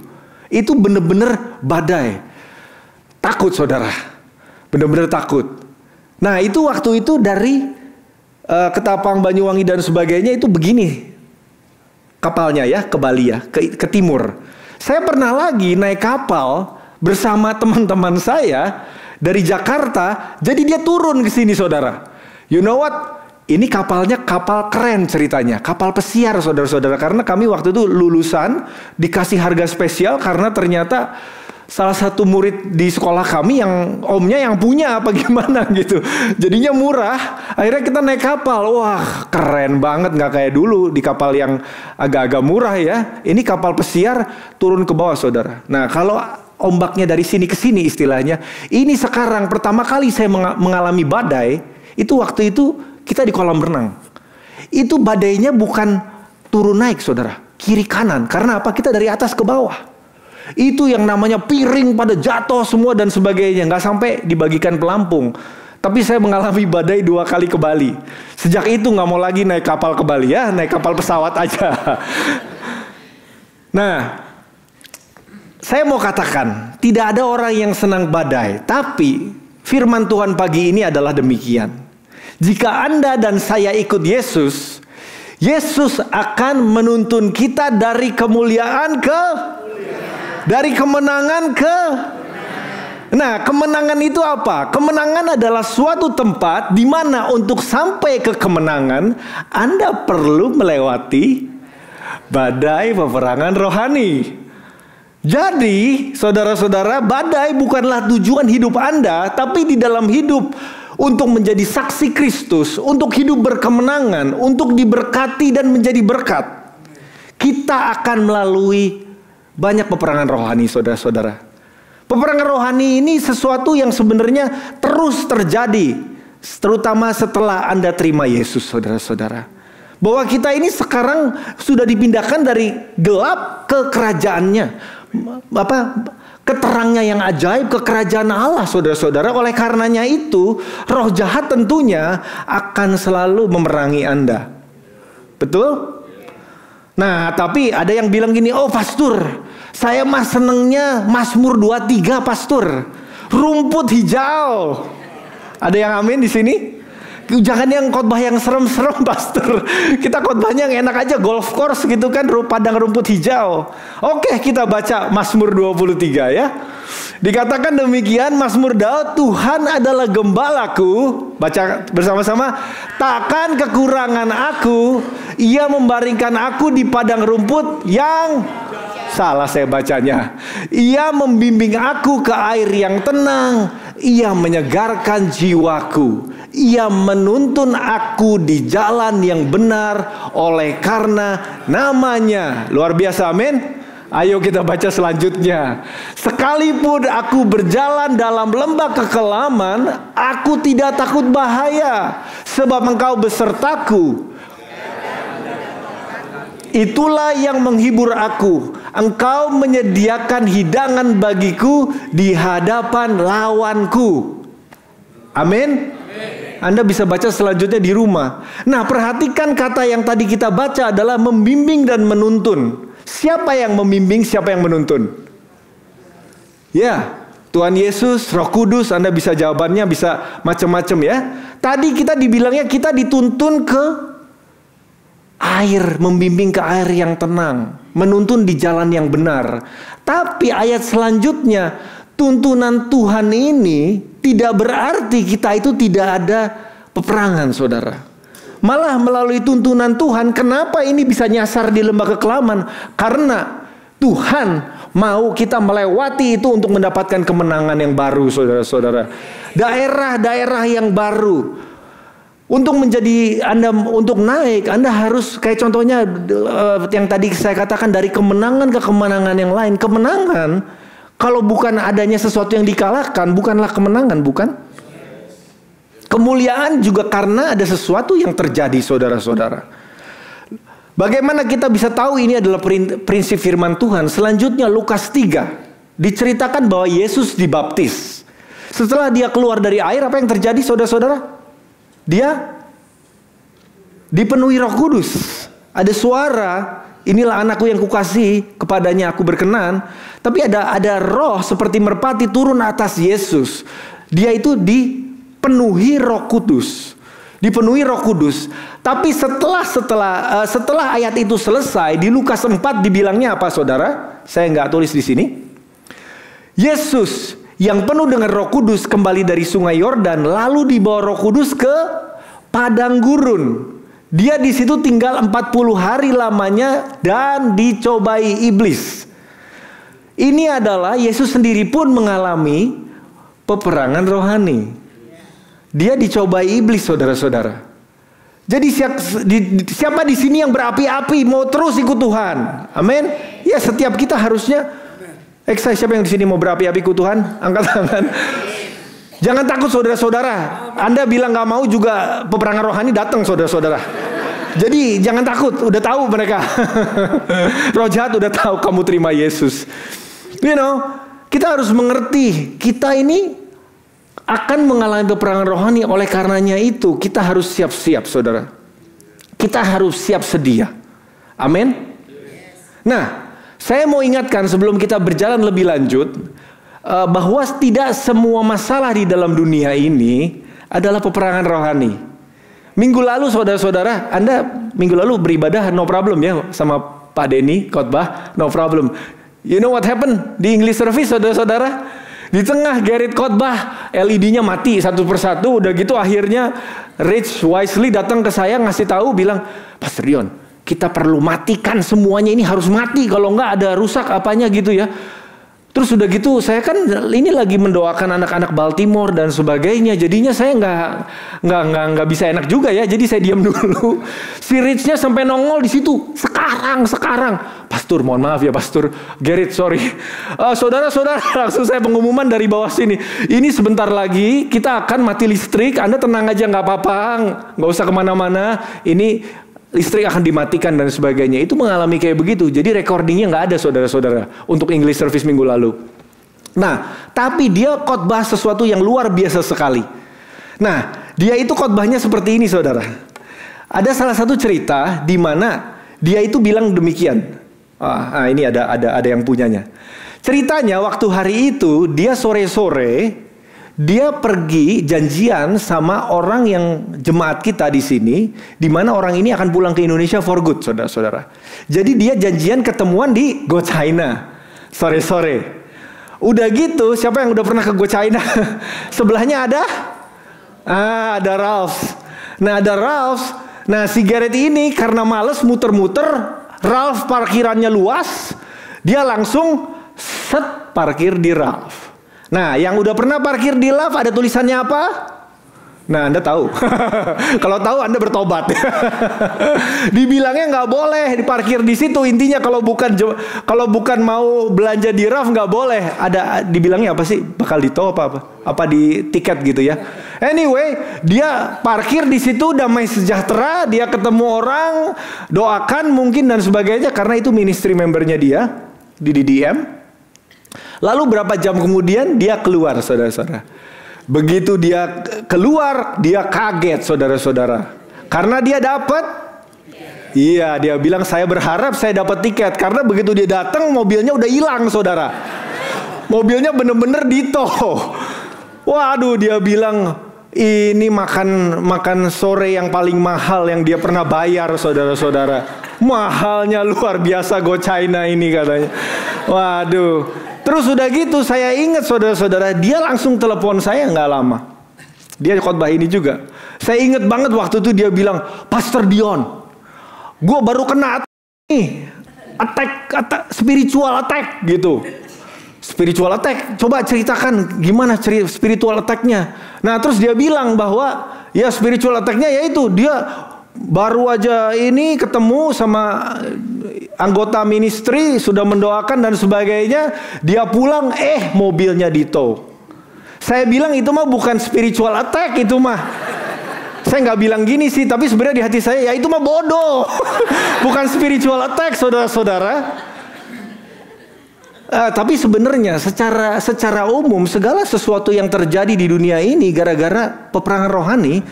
Itu bener-bener badai. Takut saudara. Bener-bener takut. Nah, itu waktu itu dari Ketapang, Banyuwangi dan sebagainya itu begini kapalnya ya, ke Bali ya, ke timur. Saya pernah lagi naik kapal bersama teman-teman saya dari Jakarta, jadi dia turun ke sini saudara. You know what? Ini kapalnya kapal keren ceritanya, kapal pesiar saudara-saudara. Karena kami waktu itu lulusan dikasih harga spesial karena ternyata salah satu murid di sekolah kami yang omnya yang punya apa gimana gitu. Jadinya murah. Akhirnya kita naik kapal. Wah keren banget, nggak kayak dulu di kapal yang agak-agak murah ya. Ini kapal pesiar turun ke bawah saudara. Nah kalau ombaknya dari sini ke sini istilahnya. Ini sekarang pertama kali saya mengalami badai. Itu waktu itu kita di kolam renang. Itu badainya bukan turun naik saudara, kiri kanan. Karena apa? Kita dari atas ke bawah. Itu yang namanya piring pada jatuh semua dan sebagainya. Nggak sampai dibagikan pelampung. Tapi saya mengalami badai 2 kali ke Bali. Sejak itu nggak mau lagi naik kapal ke Bali ya. Naik kapal pesawat aja. Nah, saya mau katakan, tidak ada orang yang senang badai. Tapi firman Tuhan pagi ini adalah demikian. Jika Anda dan saya ikut Yesus, Yesus akan menuntun kita dari kemuliaan dari kemenangan ke. Nah, kemenangan itu apa? Kemenangan adalah suatu tempat di mana untuk sampai ke kemenangan Anda perlu melewati badai peperangan rohani. Jadi, saudara-saudara, badai bukanlah tujuan hidup Anda, tapi di dalam hidup untuk menjadi saksi Kristus, untuk hidup berkemenangan, untuk diberkati dan menjadi berkat. Kita akan melalui banyak peperangan rohani saudara-saudara. Peperangan rohani ini sesuatu yang sebenarnya terus terjadi, terutama setelah Anda terima Yesus saudara-saudara. Bahwa kita ini sekarang sudah dipindahkan dari gelap ke kerajaannya. Keterangnya yang ajaib, ke kerajaan Allah saudara-saudara. Oleh karenanya itu roh jahat tentunya akan selalu memerangi Anda. Betul? Nah, tapi ada yang bilang gini, oh pastor, saya mah senengnya Mazmur 23 pastor, rumput hijau. Ada yang amin di sini? Jangan yang khotbah yang serem-serem pastor. Kita khotbahnya yang enak aja, golf course gitu kan, padang rumput hijau. Oke, kita baca Mazmur 23 ya. Dikatakan demikian Mazmur Daud, Tuhan adalah gembalaku. Baca bersama-sama. Takkan kekurangan aku. Ia membaringkan aku di padang rumput yang salah saya bacanya. Ia membimbing aku ke air yang tenang. Ia menyegarkan jiwaku. Ia menuntun aku di jalan yang benar oleh karena namanya. Luar biasa, amin. Ayo kita baca selanjutnya. Sekalipun aku berjalan dalam lembah kekelaman, aku tidak takut bahaya, sebab Engkau besertaku. Itulah yang menghibur aku. Engkau menyediakan hidangan bagiku di hadapan lawanku. Amin. Anda bisa baca selanjutnya di rumah. Nah, perhatikan kata yang tadi kita baca adalah membimbing dan menuntun. Siapa yang membimbing, siapa yang menuntun? Ya, Tuhan Yesus, Roh Kudus. Anda bisa jawabannya, bisa macam-macam ya. Tadi kita dibilangnya kita dituntun ke air, membimbing ke air yang tenang, menuntun di jalan yang benar. Tapi ayat selanjutnya, tuntunan Tuhan ini tidak berarti kita itu tidak ada peperangan, saudara. Malah melalui tuntunan Tuhan, kenapa ini bisa nyasar di lembah kekelaman? Karena Tuhan mau kita melewati itu untuk mendapatkan kemenangan yang baru, saudara-saudara. Daerah-daerah yang baru. Untuk menjadi Anda, untuk naik, Anda harus kayak contohnya yang tadi saya katakan, dari kemenangan ke kemenangan yang lain. Kemenangan, kalau bukan adanya sesuatu yang dikalahkan, bukanlah kemenangan, bukan? Kemuliaan juga karena ada sesuatu yang terjadi, saudara-saudara. Bagaimana kita bisa tahu ini adalah prinsip firman Tuhan? Selanjutnya Lukas 3 diceritakan bahwa Yesus dibaptis. Setelah dia keluar dari air, apa yang terjadi, saudara-saudara? Dia dipenuhi Roh Kudus. Ada suara, inilah anakku yang kukasihi, kepadanya aku berkenan. Tapi ada roh seperti merpati turun atas Yesus. Dia itu dipenuhi Roh Kudus. Dipenuhi Roh Kudus. Tapi setelah ayat itu selesai, di Lukas 4 dibilangnya apa, saudara? Saya nggak tulis di sini. Yesus yang penuh dengan Roh Kudus kembali dari sungai Yordan, lalu dibawa Roh Kudus ke padang gurun. Dia di situ tinggal 40 hari lamanya dan dicobai iblis. Ini adalah Yesus sendiri pun mengalami peperangan rohani. Dia dicobai iblis, saudara-saudara. Jadi siapa di sini yang berapi-api mau terus ikut Tuhan? Amin. Ya, setiap kita harusnya exercise. Siapa yang di sini mau berapi-api ikut Tuhan? Angkat tangan. Jangan takut, saudara-saudara. Anda bilang nggak mau juga peperangan rohani datang, saudara-saudara. Jadi jangan takut. Udah tahu mereka. Roh jahat udah tahu kamu terima Yesus. You know, kita harus mengerti kita ini akan mengalami peperangan rohani. Oleh karenanya itu kita harus siap-siap, saudara. Kita harus siap sedia. Amin. Nah, saya mau ingatkan sebelum kita berjalan lebih lanjut, bahwa tidak semua masalah di dalam dunia ini adalah peperangan rohani. Minggu lalu, saudara-saudara, Anda minggu lalu beribadah no problem ya sama Pak Denny khotbah, no problem. You know what happened di English service, saudara-saudara? Di tengah Gerrit khotbah, LED-nya mati satu persatu. Udah gitu akhirnya Rich Wisely datang ke saya ngasih tahu, bilang, Pastor Dion, kita perlu matikan semuanya, ini harus mati, kalau nggak ada rusak apanya gitu ya. Terus udah gitu saya kan ini lagi mendoakan anak-anak Baltimore dan sebagainya. Jadinya saya nggak bisa enak juga ya. Jadi saya diam dulu. Si Rich-nya sampai nongol di situ. Sekarang. Pastor, mohon maaf ya Pastor Gerrit, sorry. Saudara-saudara, langsung saya pengumuman dari bawah sini. Ini sebentar lagi kita akan mati listrik. Anda tenang aja, nggak apa-apa, nggak usah kemana-mana. Ini listrik akan dimatikan dan sebagainya. Itu mengalami kayak begitu. Jadi recordingnya nggak ada, saudara-saudara, untuk English service minggu lalu. Nah, tapi dia khotbah sesuatu yang luar biasa sekali. Nah, dia itu khotbahnya seperti ini, saudara. Ada salah satu cerita di mana dia itu bilang demikian. Ini ada yang punyanya. Ceritanya waktu hari itu dia sore-sore dia pergi janjian sama orang yang jemaat kita di sini, di mana orang ini akan pulang ke Indonesia for good, saudara-saudara. Jadi dia janjian ketemuan di Go China sore-sore. Udah gitu, siapa yang udah pernah ke Go China? Sebelahnya ada? Ada Ralph. Nah, ada Ralph. Nah, si Garrett ini karena males muter-muter, Ralph parkirannya luas, dia langsung parkir di Ralph. Nah, yang udah pernah parkir di Ralph ada tulisannya apa? Nah, Anda tahu. Kalau tahu Anda bertobat. Dibilangnya nggak boleh diparkir di situ. Intinya kalau bukan mau belanja di Ralph nggak boleh. Ada dibilangnya apa sih? Bakal ditow apa di tiket gitu ya. Anyway, dia parkir di situ damai sejahtera. Dia ketemu orang, doakan mungkin dan sebagainya karena itu ministry membernya dia di DDM. Lalu berapa jam kemudian dia keluar, saudara-saudara. Begitu dia keluar, dia kaget, saudara-saudara. Karena dia dapat, iya, dia bilang saya berharap saya dapat tiket. Karena begitu dia datang, mobilnya udah hilang, saudara. Mobilnya bener-bener ditow. Waduh, dia bilang ini makan sore yang paling mahal yang dia pernah bayar, saudara-saudara. Mahalnya luar biasa Go China ini katanya. Waduh. Terus udah gitu saya ingat saudara-saudara, dia langsung telepon saya nggak lama. Dia khotbah ini juga. Saya ingat banget waktu itu dia bilang, Pastor Dion, gue baru kena attack, spiritual attack gitu. Spiritual attack, coba ceritakan gimana spiritual attack-nya. Nah terus dia bilang bahwa ya spiritual attack-nya yaitu dia baru aja ini ketemu sama anggota ministry, sudah mendoakan dan sebagainya. Dia pulang, mobilnya ditow. Saya bilang itu mah bukan spiritual attack, itu mah. Saya nggak bilang gini sih, tapi sebenarnya di hati saya ya itu mah bodoh. Bukan spiritual attack, saudara-saudara. Tapi sebenarnya secara umum segala sesuatu yang terjadi di dunia ini gara-gara peperangan rohani.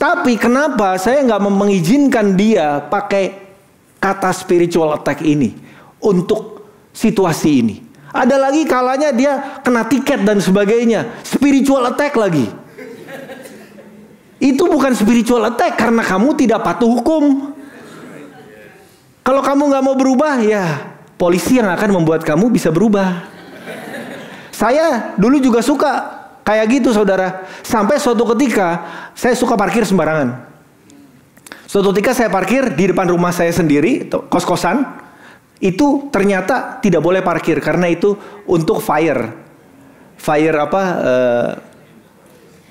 Tapi kenapa saya nggak mengizinkan dia pakai kata spiritual attack ini untuk situasi ini? Ada lagi kalanya dia kena tiket dan sebagainya, spiritual attack lagi. Itu bukan spiritual attack karena kamu tidak patuh hukum. Kalau kamu nggak mau berubah, ya polisi yang akan membuat kamu bisa berubah. Saya dulu juga suka kayak gitu, saudara. Sampai suatu ketika saya suka parkir sembarangan. Suatu ketika saya parkir di depan rumah saya sendiri, kos-kosan. Itu ternyata tidak boleh parkir karena itu untuk fire apa?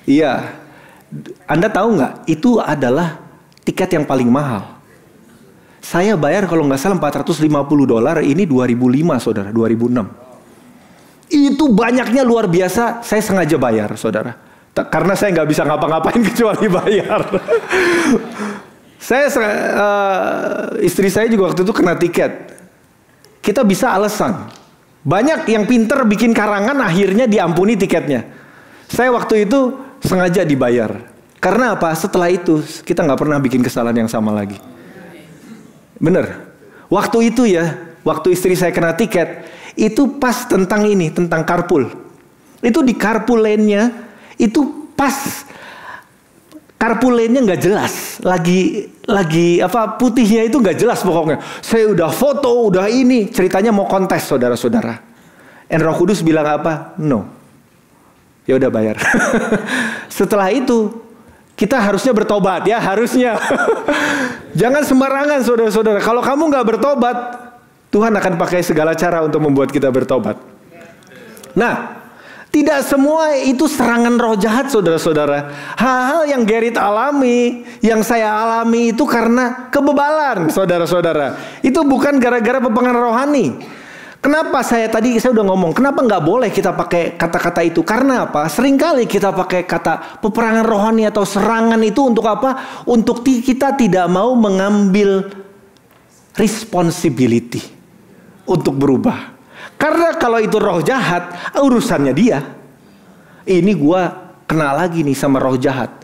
Iya. Anda tahu nggak? Itu adalah tiket yang paling mahal. Saya bayar kalau nggak salah $450, ini 2005 saudara, 2006. Itu banyaknya luar biasa, saya sengaja bayar saudara. Karena saya nggak bisa ngapa-ngapain kecuali bayar. Istri saya juga waktu itu kena tiket. Kita bisa alasan. Banyak yang pinter bikin karangan akhirnya diampuni tiketnya. Saya waktu itu sengaja dibayar. Karena apa? Setelah itu kita nggak pernah bikin kesalahan yang sama lagi. Bener. Waktu itu ya, waktu istri saya kena tiket, itu pas tentang ini, tentang carpool. Itu di carpool lane-nya, itu pas carpool lane-nya nggak jelas. Lagi apa putihnya itu nggak jelas pokoknya. Saya udah foto, udah ini, ceritanya mau kontes saudara-saudara. Roh Kudus bilang apa? No. Ya udah bayar. Setelah itu kita harusnya bertobat ya, harusnya. Jangan sembarangan saudara-saudara. Kalau kamu nggak bertobat, Tuhan akan pakai segala cara untuk membuat kita bertobat. Nah, tidak semua itu serangan roh jahat saudara-saudara. Hal-hal yang Garrett alami, yang saya alami itu karena kebebalan saudara-saudara. Itu bukan gara-gara peperangan rohani. Kenapa saya udah ngomong, kenapa nggak boleh kita pakai kata-kata itu? Karena apa? Seringkali kita pakai kata peperangan rohani atau serangan itu untuk apa? Untuk kita tidak mau mengambil responsibility untuk berubah. Karena kalau itu roh jahat, urusannya dia. Ini gua kena lagi nih sama roh jahat.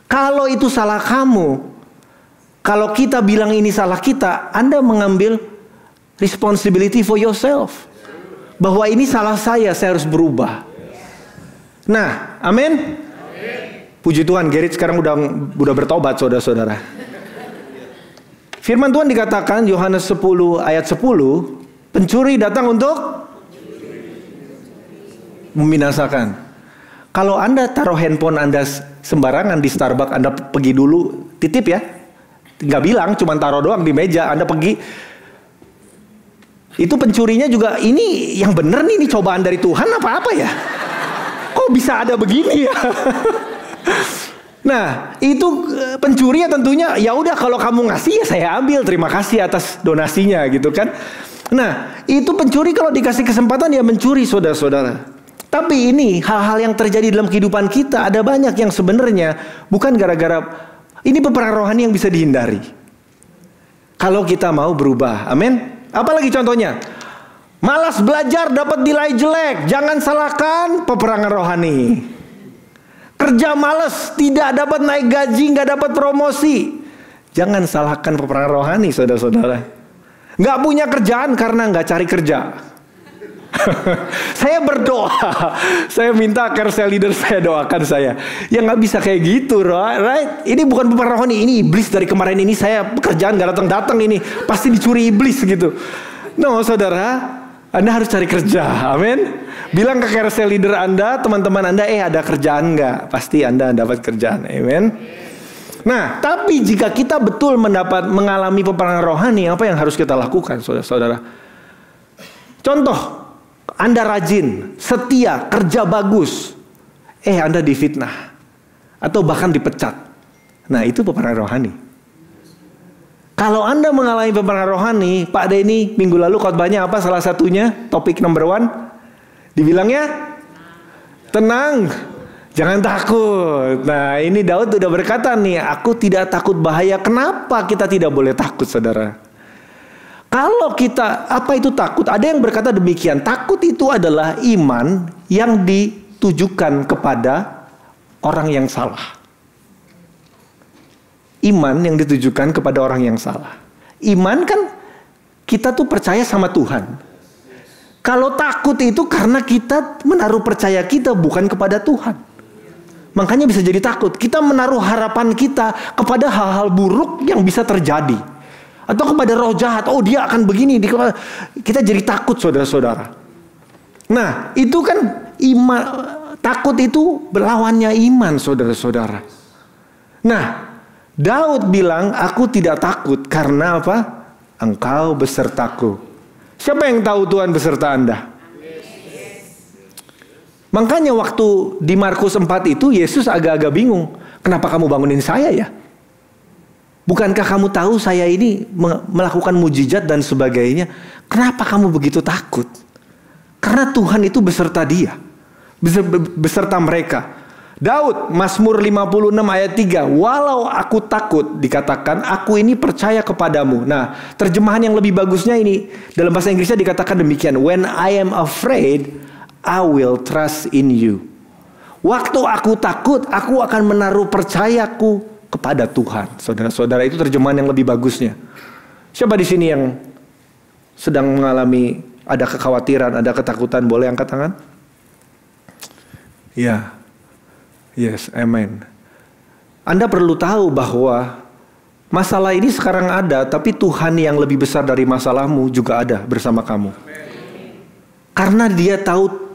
Kalau itu salah kamu, kalau kita bilang ini salah kita, Anda mengambil responsibility for yourself. Bahwa ini salah saya harus berubah. Nah, amin. Puji Tuhan, Garrett sekarang udah bertobat saudara-saudara. Firman Tuhan dikatakan Yohanes 10 ayat 10, pencuri datang untuk membinasakan. Kalau Anda taruh handphone Anda sembarangan di Starbucks, Anda pergi dulu, titip ya. Nggak bilang, cuma taruh doang di meja, Anda pergi. Itu pencurinya juga, ini yang bener nih, ini cobaan dari Tuhan apa ya? Kok bisa ada begini ya? Nah, itu pencuri ya tentunya, ya udah kalau kamu ngasih ya saya ambil, terima kasih atas donasinya gitu kan. Nah, itu pencuri kalau dikasih kesempatan ya mencuri, saudara-saudara. Tapi ini hal-hal yang terjadi dalam kehidupan kita, ada banyak yang sebenarnya bukan gara-gara, ini peperangan rohani yang bisa dihindari. Kalau kita mau berubah, amin. Apalagi contohnya, malas belajar dapat nilai jelek, jangan salahkan peperangan rohani. Kerja males, tidak dapat naik gaji, nggak dapat promosi, jangan salahkan peperangan rohani, saudara-saudara. Nggak punya kerjaan karena nggak cari kerja. Saya berdoa, saya minta carousel leader saya doakan saya. Ya nggak bisa kayak gitu, right? Ini bukan peperangan rohani, ini iblis dari kemarin ini saya pekerjaan nggak datang ini pasti dicuri iblis gitu. No, saudara. Anda harus cari kerja, amin. Bilang ke carousel leader Anda, teman-teman Anda, ada kerjaan nggak? Pasti Anda dapat kerjaan, amin. Nah, tapi jika kita betul mengalami peperangan rohani, apa yang harus kita lakukan, saudara-saudara? Contoh, Anda rajin, setia, kerja bagus, Anda difitnah, atau bahkan dipecat. Nah, itu peperangan rohani. Kalau Anda mengalami peperangan rohani, Pak Denny minggu lalu khotbahnya apa salah satunya? Topik number 1. Dibilangnya tenang, jangan takut. Nah, ini Daud udah berkata nih, aku tidak takut bahaya. Kenapa kita tidak boleh takut, saudara? Kalau kita, apa itu takut? Ada yang berkata demikian, takut itu adalah iman yang ditujukan kepada orang yang salah. Iman yang ditujukan kepada orang yang salah. Iman kan kita tuh percaya sama Tuhan. Kalau takut itu karena kita menaruh percaya kita bukan kepada Tuhan. Makanya bisa jadi takut. Kita menaruh harapan kita kepada hal-hal buruk yang bisa terjadi. Atau kepada roh jahat. Oh, dia akan begini. Kita jadi takut, saudara-saudara. Nah, itu kan iman. Takut itu berlawannya iman, saudara-saudara. Nah, Daud bilang, aku tidak takut karena apa? Engkau besertaku. Siapa yang tahu Tuhan beserta Anda? Makanya waktu di Markus 4 itu Yesus agak-agak bingung. Kenapa kamu bangunin saya ya? Bukankah kamu tahu saya ini melakukan mujizat dan sebagainya? Kenapa kamu begitu takut? Karena Tuhan itu beserta dia. Beserta mereka. Daud, Mazmur 56 ayat 3, walau aku takut, dikatakan, aku ini percaya kepadamu. Nah, terjemahan yang lebih bagusnya ini, dalam bahasa Inggrisnya dikatakan demikian, when I am afraid, I will trust in you. Waktu aku takut, aku akan menaruh percayaku kepada Tuhan. Saudara-saudara, itu terjemahan yang lebih bagusnya. Siapa di sini yang sedang mengalami, ada kekhawatiran, ada ketakutan, boleh angkat tangan? Ya. Yes, amen. Anda perlu tahu bahwa masalah ini sekarang ada, tapi Tuhan yang lebih besar dari masalahmu juga ada bersama kamu. Karena dia tahu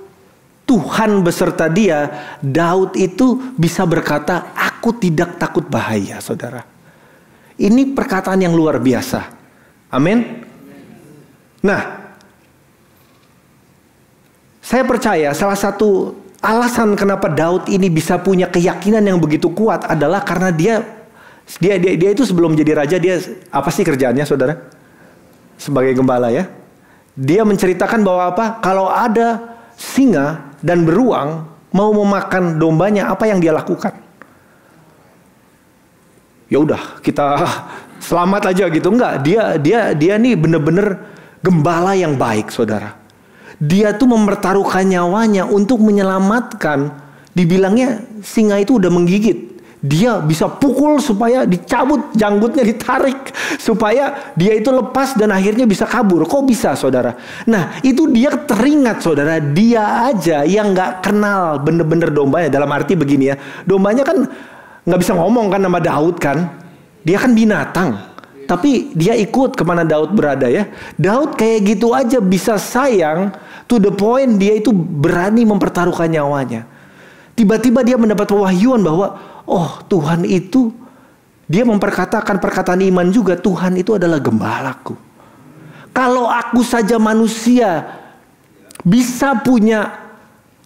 Tuhan beserta dia, Daud itu bisa berkata, aku tidak takut bahaya, saudara. Ini perkataan yang luar biasa. Amin. Nah, saya percaya salah satu alasan kenapa Daud ini bisa punya keyakinan yang begitu kuat adalah karena dia itu sebelum jadi raja, dia apa sih kerjaannya, saudara? Sebagai gembala ya. Dia menceritakan bahwa apa? Kalau ada singa dan beruang mau memakan dombanya, apa yang dia lakukan? Ya udah, kita selamat aja gitu. Enggak, dia nih bener-bener gembala yang baik, saudara. Dia tuh mempertaruhkan nyawanya untuk menyelamatkan. Dibilangnya singa itu udah menggigit. Dia bisa pukul supaya dicabut janggutnya, ditarik supaya dia itu lepas dan akhirnya bisa kabur. Kok bisa, saudara? Nah, itu dia teringat, saudara. Dia aja yang nggak kenal bener-bener dombanya. Dalam arti begini ya, dombanya kan nggak bisa ngomong kan nama Daud kan. Dia kan binatang. Tapi dia ikut kemana Daud berada ya. Daud kayak gitu aja bisa sayang, to the point dia itu berani mempertaruhkan nyawanya. Tiba-tiba dia mendapat pewahyuan bahwa, oh Tuhan itu, dia memperkatakan perkataan iman juga, Tuhan itu adalah gembalaku. Kalau aku saja manusia bisa punya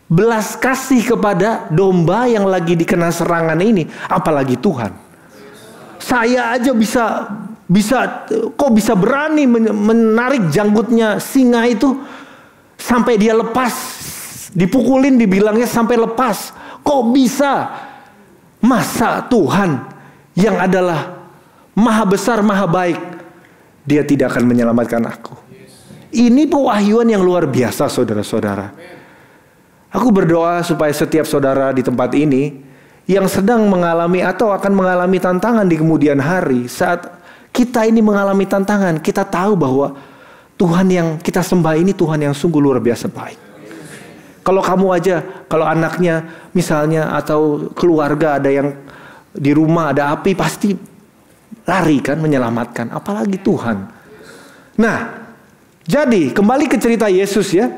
belas kasih kepada domba yang lagi dikena serangan ini, apalagi Tuhan. Saya aja kok bisa berani menarik janggutnya singa itu sampai dia lepas, dipukulin dibilangnya sampai lepas. Kok bisa? Masa Tuhan yang adalah maha besar, maha baik, dia tidak akan menyelamatkan aku? Ini pewahyuan yang luar biasa, saudara-saudara. Aku berdoa supaya setiap saudara di tempat ini yang sedang mengalami atau akan mengalami tantangan di kemudian hari, saat kita ini mengalami tantangan, kita tahu bahwa Tuhan yang kita sembah ini Tuhan yang sungguh luar biasa baik. Kalau kamu aja, kalau anaknya misalnya atau keluarga ada yang di rumah ada api, pasti lari kan menyelamatkan, apalagi Tuhan. Nah, jadi kembali ke cerita Yesus ya.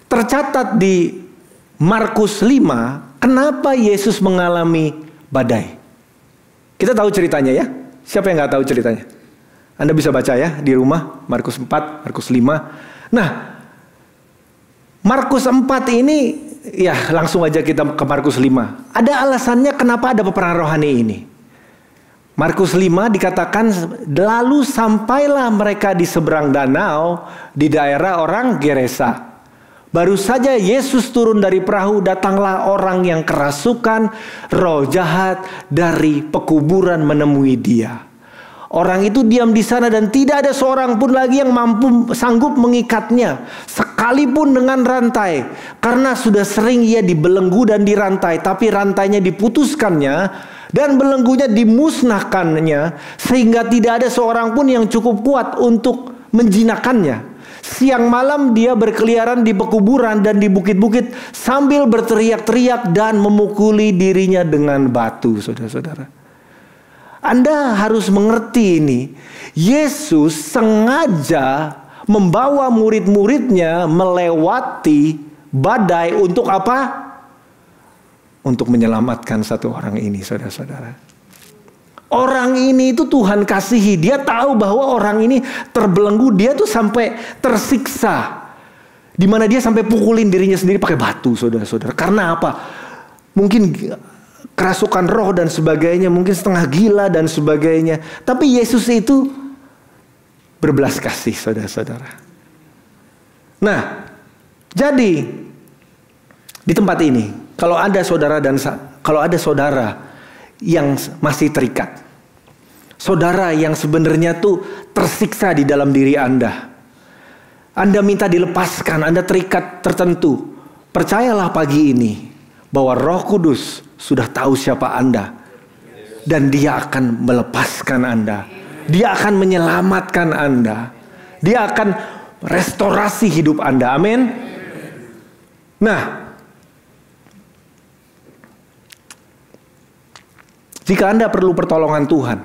Tercatat di Markus 5, kenapa Yesus mengalami badai. Kita tahu ceritanya ya. Siapa yang nggak tahu ceritanya? Anda bisa baca ya di rumah, Markus 4, Markus 5. Nah, Markus 4 ini, ya langsung aja kita ke Markus 5. Ada alasannya kenapa ada peperangan rohani ini. Markus 5 dikatakan, lalu sampailah mereka di seberang danau di daerah orang Gerasa. Baru saja Yesus turun dari perahu, datanglah orang yang kerasukan roh jahat dari pekuburan menemui dia. Orang itu diam di sana dan tidak ada seorang pun lagi yang sanggup mengikatnya, sekalipun dengan rantai, karena sudah sering ia dibelenggu dan dirantai, tapi rantainya diputuskannya dan belenggunya dimusnahkannya, sehingga tidak ada seorang pun yang cukup kuat untuk menjinakkannya. Siang malam dia berkeliaran di pekuburan dan di bukit-bukit sambil berteriak-teriak dan memukuli dirinya dengan batu, saudara-saudara. Anda harus mengerti ini. Yesus sengaja membawa murid-muridnya melewati badai untuk apa? Untuk menyelamatkan satu orang ini, saudara-saudara. Orang ini itu Tuhan kasihi. Dia tahu bahwa orang ini terbelenggu. Dia tuh sampai tersiksa, dimana dia sampai pukulin dirinya sendiri pakai batu, saudara-saudara. Karena apa? Mungkin kerasukan roh dan sebagainya, mungkin setengah gila dan sebagainya. Tapi Yesus itu berbelas kasih, saudara-saudara. Nah, jadi di tempat ini, kalau ada saudara yang masih terikat, saudara yang sebenarnya tuh tersiksa di dalam diri Anda minta dilepaskan, Anda terikat tertentu, percayalah pagi ini bahwa Roh Kudus sudah tahu siapa Anda, dan Dia akan melepaskan Anda, Dia akan menyelamatkan Anda, Dia akan restorasi hidup Anda. Amin. Nah, jika Anda perlu pertolongan Tuhan,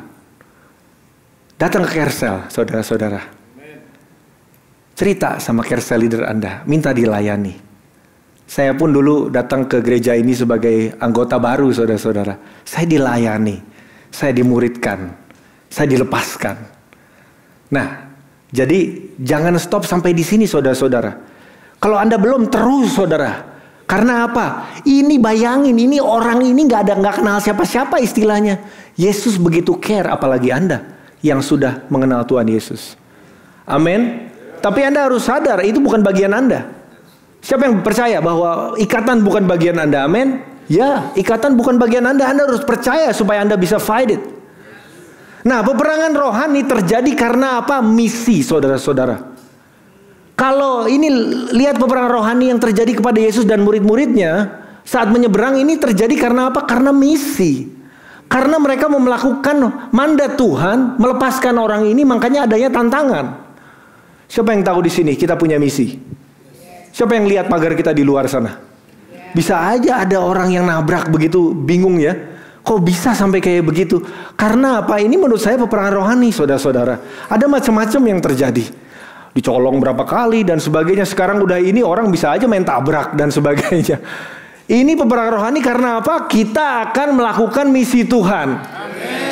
datang ke Kersel, saudara-saudara. Cerita sama Kersel leader Anda, minta dilayani. Saya pun dulu datang ke gereja ini sebagai anggota baru, saudara-saudara. Saya dilayani, saya dimuridkan, saya dilepaskan. Nah, jadi jangan stop sampai di sini, saudara-saudara. Kalau Anda belum, terus, saudara. Karena apa? Ini bayangin, ini orang ini nggak kenal siapa-siapa istilahnya. Yesus begitu care, apalagi Anda yang sudah mengenal Tuhan Yesus. Amin. Tapi Anda harus sadar, itu bukan bagian Anda. Siapa yang percaya bahwa ikatan bukan bagian Anda? Amin. Ya, ikatan bukan bagian Anda. Anda harus percaya supaya Anda bisa fight it. Nah, peperangan rohani terjadi karena apa? Misi, saudara-saudara. Kalau ini lihat peperangan rohani yang terjadi kepada Yesus dan murid-muridnya saat menyeberang, ini terjadi karena apa? Karena misi. Karena mereka mau melakukan mandat Tuhan, melepaskan orang ini, makanya adanya tantangan. Siapa yang tahu di sini kita punya misi? Siapa yang lihat pagar kita di luar sana? Bisa aja ada orang yang nabrak begitu, bingung ya. Kok bisa sampai kayak begitu? Karena apa? Ini menurut saya peperangan rohani, saudara-saudara. Ada macam-macam yang terjadi. Dicolong berapa kali dan sebagainya. Sekarang udah ini orang bisa aja main tabrak dan sebagainya. Ini peperangan rohani karena apa? Kita akan melakukan misi Tuhan.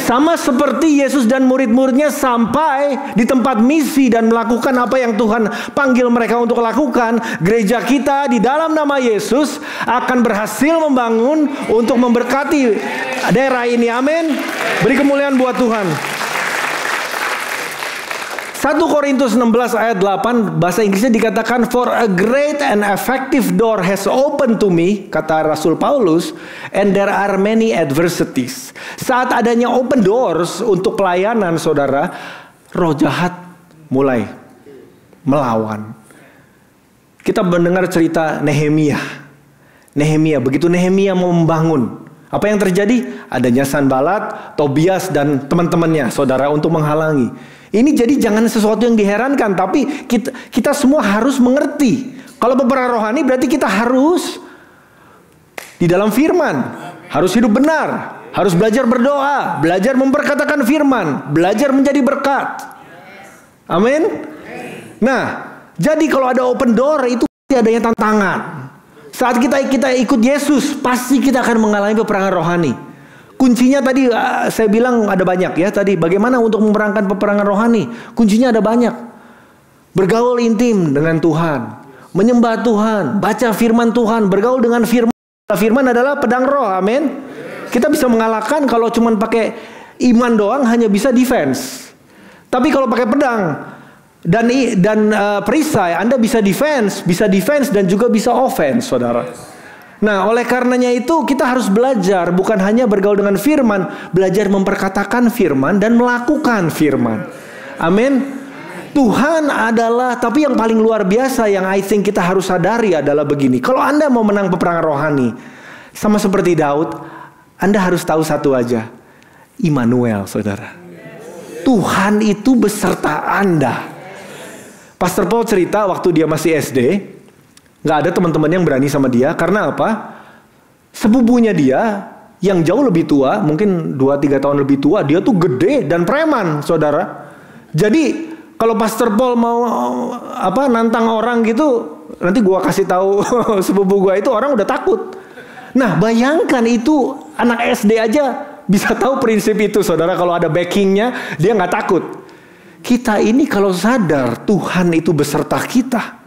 Sama seperti Yesus dan murid-muridnya sampai di tempat misi dan melakukan apa yang Tuhan panggil mereka untuk lakukan. Gereja kita di dalam nama Yesus akan berhasil membangun untuk memberkati daerah ini. Amin. Beri kemuliaan buat Tuhan. 1 Korintus 16 ayat 8 bahasa Inggrisnya dikatakan, for a great and effective door has opened to me, kata Rasul Paulus, and there are many adversities. Saat adanya open doors untuk pelayanan, saudara, roh jahat mulai melawan. Kita mendengar cerita Nehemia. Begitu Nehemia mau membangun, apa yang terjadi? Adanya Sanbalat, Tobias dan teman-temannya, saudara, untuk menghalangi. Ini jadi jangan sesuatu yang diherankan, tapi kita semua harus mengerti. Kalau peperangan rohani berarti kita harus di dalam firman, harus hidup benar, harus belajar berdoa, belajar memperkatakan firman, belajar menjadi berkat. Amin. Nah, jadi kalau ada open door itu pasti adanya tantangan. Saat kita ikut Yesus, pasti kita akan mengalami peperangan rohani. Kuncinya tadi saya bilang ada banyak ya tadi. Bagaimana untuk memerankan peperangan rohani? Kuncinya ada banyak. Bergaul intim dengan Tuhan, menyembah Tuhan, baca firman Tuhan, bergaul dengan firman. Firman adalah pedang roh, amin. Kita bisa mengalahkan kalau cuma pakai iman doang, hanya bisa defense. Tapi kalau pakai pedang dan perisai, Anda bisa defense dan juga bisa offense, saudara. Nah, oleh karenanya itu kita harus belajar bukan hanya bergaul dengan firman, belajar memperkatakan firman dan melakukan firman. Amin. Tuhan adalah, tapi yang paling luar biasa yang I think kita harus sadari adalah begini. Kalau Anda mau menang peperangan rohani, sama seperti Daud, Anda harus tahu satu aja. Immanuel, saudara. Tuhan itu beserta Anda. Pastor Paul cerita waktu dia masih SD, nggak ada teman-teman yang berani sama dia. Karena apa? Sepupunya dia yang jauh lebih tua, mungkin 2-3 tahun lebih tua, dia tuh gede dan preman, saudara. Jadi kalau Pastor Paul mau nantang orang gitu, nanti gua kasih tahu sepupu gua itu, orang udah takut. Nah, bayangkan itu anak SD aja bisa tahu prinsip itu, saudara. Kalau ada backingnya, dia nggak takut. Kita ini kalau sadar Tuhan itu beserta kita.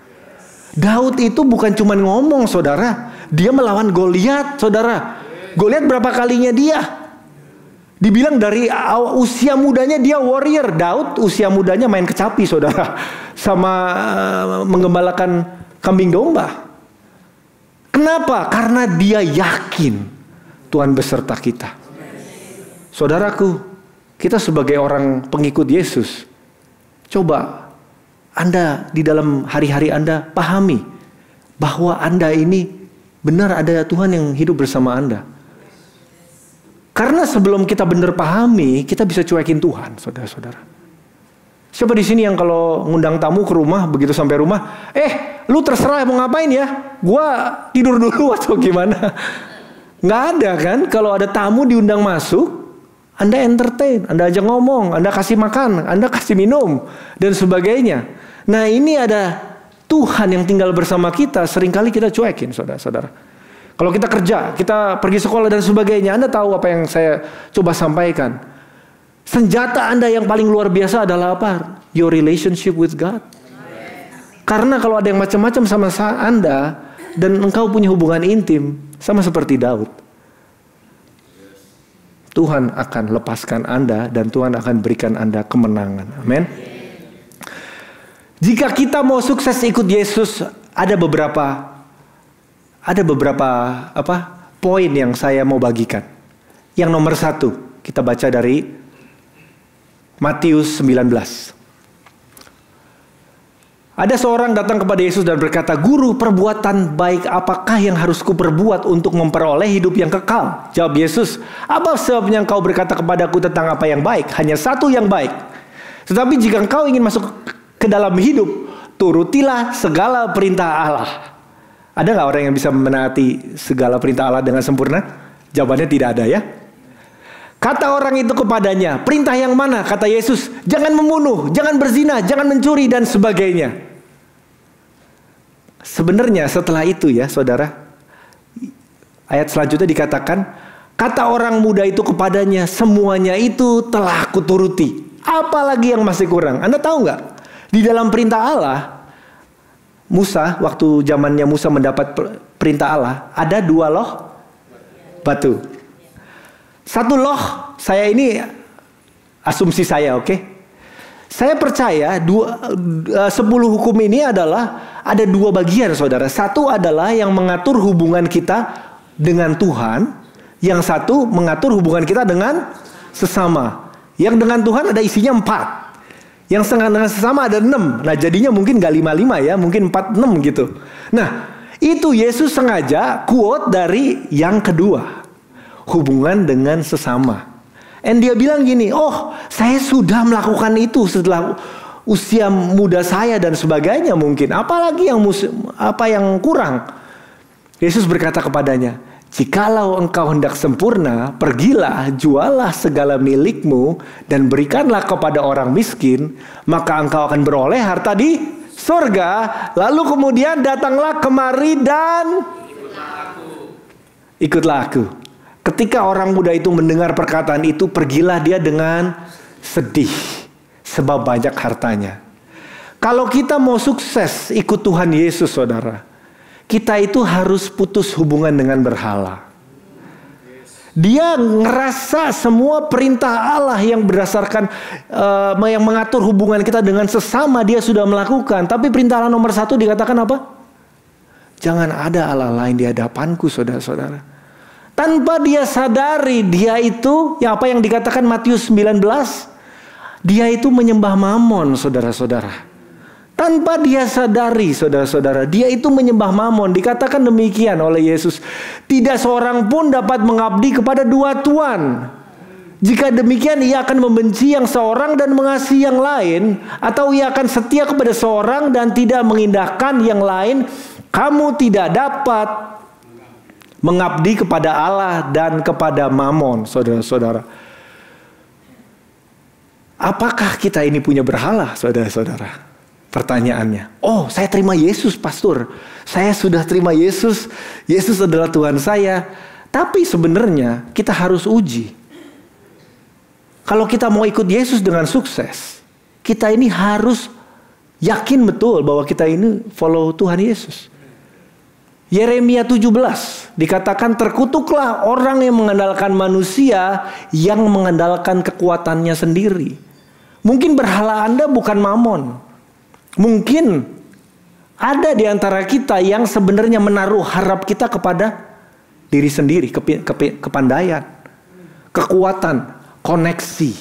Daud itu bukan cuma ngomong, saudara. Dia melawan Goliat, saudara. Goliat berapa kalinya dia? Dibilang dari usia mudanya dia warrior. Daud usia mudanya main kecapi, saudara. Sama menggembalakan kambing domba. Kenapa? Karena dia yakin Tuhan beserta kita. Saudaraku, kita sebagai orang pengikut Yesus, coba Anda di dalam hari-hari Anda pahami bahwa Anda ini benar ada Tuhan yang hidup bersama Anda. Karena sebelum kita benar pahami, kita bisa cuekin Tuhan, saudara-saudara. Siapa di sini yang kalau ngundang tamu ke rumah, begitu sampai rumah, lu terserah mau ngapain ya? Gua tidur dulu atau gimana? Nggak ada kan? Kalau ada tamu diundang masuk, Anda entertain, Anda ajak ngomong, Anda kasih makan, Anda kasih minum, dan sebagainya. Nah, ini ada Tuhan yang tinggal bersama kita, seringkali kita cuekin, saudara-saudara. Kalau kita kerja, kita pergi sekolah dan sebagainya, Anda tahu apa yang saya coba sampaikan. Senjata Anda yang paling luar biasa adalah apa? Your relationship with God. Karena kalau ada yang macam-macam sama Anda, dan engkau punya hubungan intim, sama seperti Daud, Tuhan akan lepaskan Anda dan Tuhan akan berikan Anda kemenangan. Amin. Jika kita mau sukses ikut Yesus, ada beberapa poin yang saya mau bagikan. Yang nomor 1, kita baca dari Matius 19. Ada seorang datang kepada Yesus dan berkata, "Guru, perbuatan baik apakah yang harus kuperbuat untuk memperoleh hidup yang kekal?" Jawab Yesus, "Apa sebabnya engkau berkata kepadaku tentang apa yang baik? Hanya satu yang baik. Tetapi jika engkau ingin masuk ke dalam hidup, turutilah segala perintah Allah." Ada nggak orang yang bisa menaati segala perintah Allah dengan sempurna? Jawabannya tidak ada ya. Kata orang itu kepadanya, perintah yang mana? Kata Yesus, jangan membunuh, jangan berzina, jangan mencuri, dan sebagainya. Sebenarnya setelah itu ya saudara, ayat selanjutnya dikatakan, kata orang muda itu kepadanya, semuanya itu telah kuturuti. Apalagi yang masih kurang? Anda tahu nggak? Di dalam perintah Allah, Musa, waktu zamannya Musa mendapat perintah Allah, ada 2 loh batu. Satu loh, saya ini asumsi saya, oke? Saya percaya 10 hukum ini adalah ada 2 bagian saudara. Satu adalah yang mengatur hubungan kita dengan Tuhan. Yang satu mengatur hubungan kita dengan sesama. Yang dengan Tuhan ada isinya 4. Yang dengan sesama ada 6. Nah jadinya mungkin gak 5-5 ya, mungkin 4-6 gitu. Nah itu Yesus sengaja quote dari yang kedua. Hubungan dengan sesama. And dia bilang gini, oh saya sudah melakukan itu setelah usia muda saya dan sebagainya mungkin. Apalagi apa yang kurang? Yesus berkata kepadanya, jikalau engkau hendak sempurna, pergilah, jualah segala milikmu dan berikanlah kepada orang miskin, maka engkau akan beroleh harta di surga. Lalu kemudian datanglah kemari dan ikutlah aku. Ketika orang muda itu mendengar perkataan itu, pergilah dia dengan sedih sebab banyak hartanya. Kalau kita mau sukses ikut Tuhan Yesus saudara, kita itu harus putus hubungan dengan berhala. Dia ngerasa semua perintah Allah yang berdasarkan yang mengatur hubungan kita dengan sesama dia sudah melakukan. Tapi perintah Allah nomor 1 dikatakan apa? Jangan ada Allah lain di hadapanku saudara-saudara. Tanpa dia sadari dia itu ya apa yang dikatakan Matius 19, dia itu menyembah Mamon saudara-saudara. Tanpa dia sadari saudara-saudara, dia itu menyembah Mamon. Dikatakan demikian oleh Yesus, tidak seorang pun dapat mengabdi kepada 2 tuan. Jika demikian ia akan membenci yang seorang dan mengasihi yang lain, atau ia akan setia kepada seorang dan tidak mengindahkan yang lain. Kamu tidak dapat mengabdi kepada Allah dan kepada Mamon, saudara-saudara. Apakah kita ini punya berhala, saudara-saudara? Pertanyaannya, oh saya terima Yesus pastor, saya sudah terima Yesus, Yesus adalah Tuhan saya. Tapi sebenarnya kita harus uji. Kalau kita mau ikut Yesus dengan sukses, kita ini harus yakin betul bahwa kita ini follow Tuhan Yesus. Yeremia 17 dikatakan, terkutuklah orang yang mengandalkan manusia, yang mengandalkan kekuatannya sendiri. Mungkin berhala Anda bukan Mamon. Mungkin ada di antara kita yang sebenarnya menaruh harap kita kepada diri sendiri, kepandaian, kekuatan, koneksi.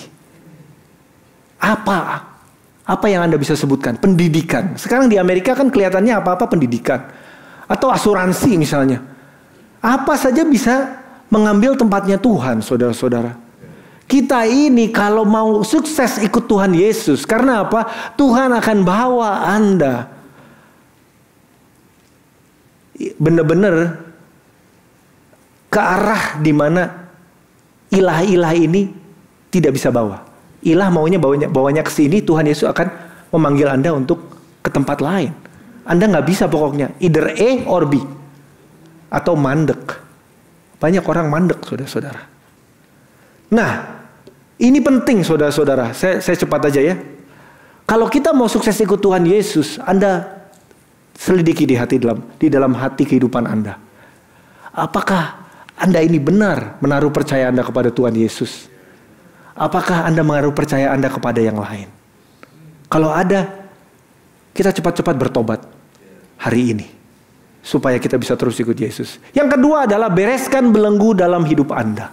Apa yang Anda bisa sebutkan? Pendidikan. Sekarang di Amerika kan kelihatannya apa-apa pendidikan. Atau asuransi misalnya. Apa saja bisa mengambil tempatnya Tuhan, saudara-saudara. Kita ini kalau mau sukses ikut Tuhan Yesus, karena apa? Tuhan akan bawa Anda benar-benar ke arah di mana ilah-ilah ini tidak bisa bawa. Ilah maunya bawanya ke sini, Tuhan Yesus akan memanggil Anda untuk ke tempat lain. Anda nggak bisa pokoknya, either A or B. Atau mandek. Banyak orang mandek, saudara-saudara. Nah, ini penting saudara-saudara. Saya cepat aja ya. Kalau kita mau sukses ikut Tuhan Yesus, Anda selidiki di dalam hati kehidupan Anda. Apakah Anda ini benar menaruh percaya Anda kepada Tuhan Yesus? Apakah Anda menaruh percaya Anda kepada yang lain? Kalau ada, kita cepat-cepat bertobat hari ini, supaya kita bisa terus ikut Yesus. Yang kedua adalah bereskan belenggu dalam hidup Anda.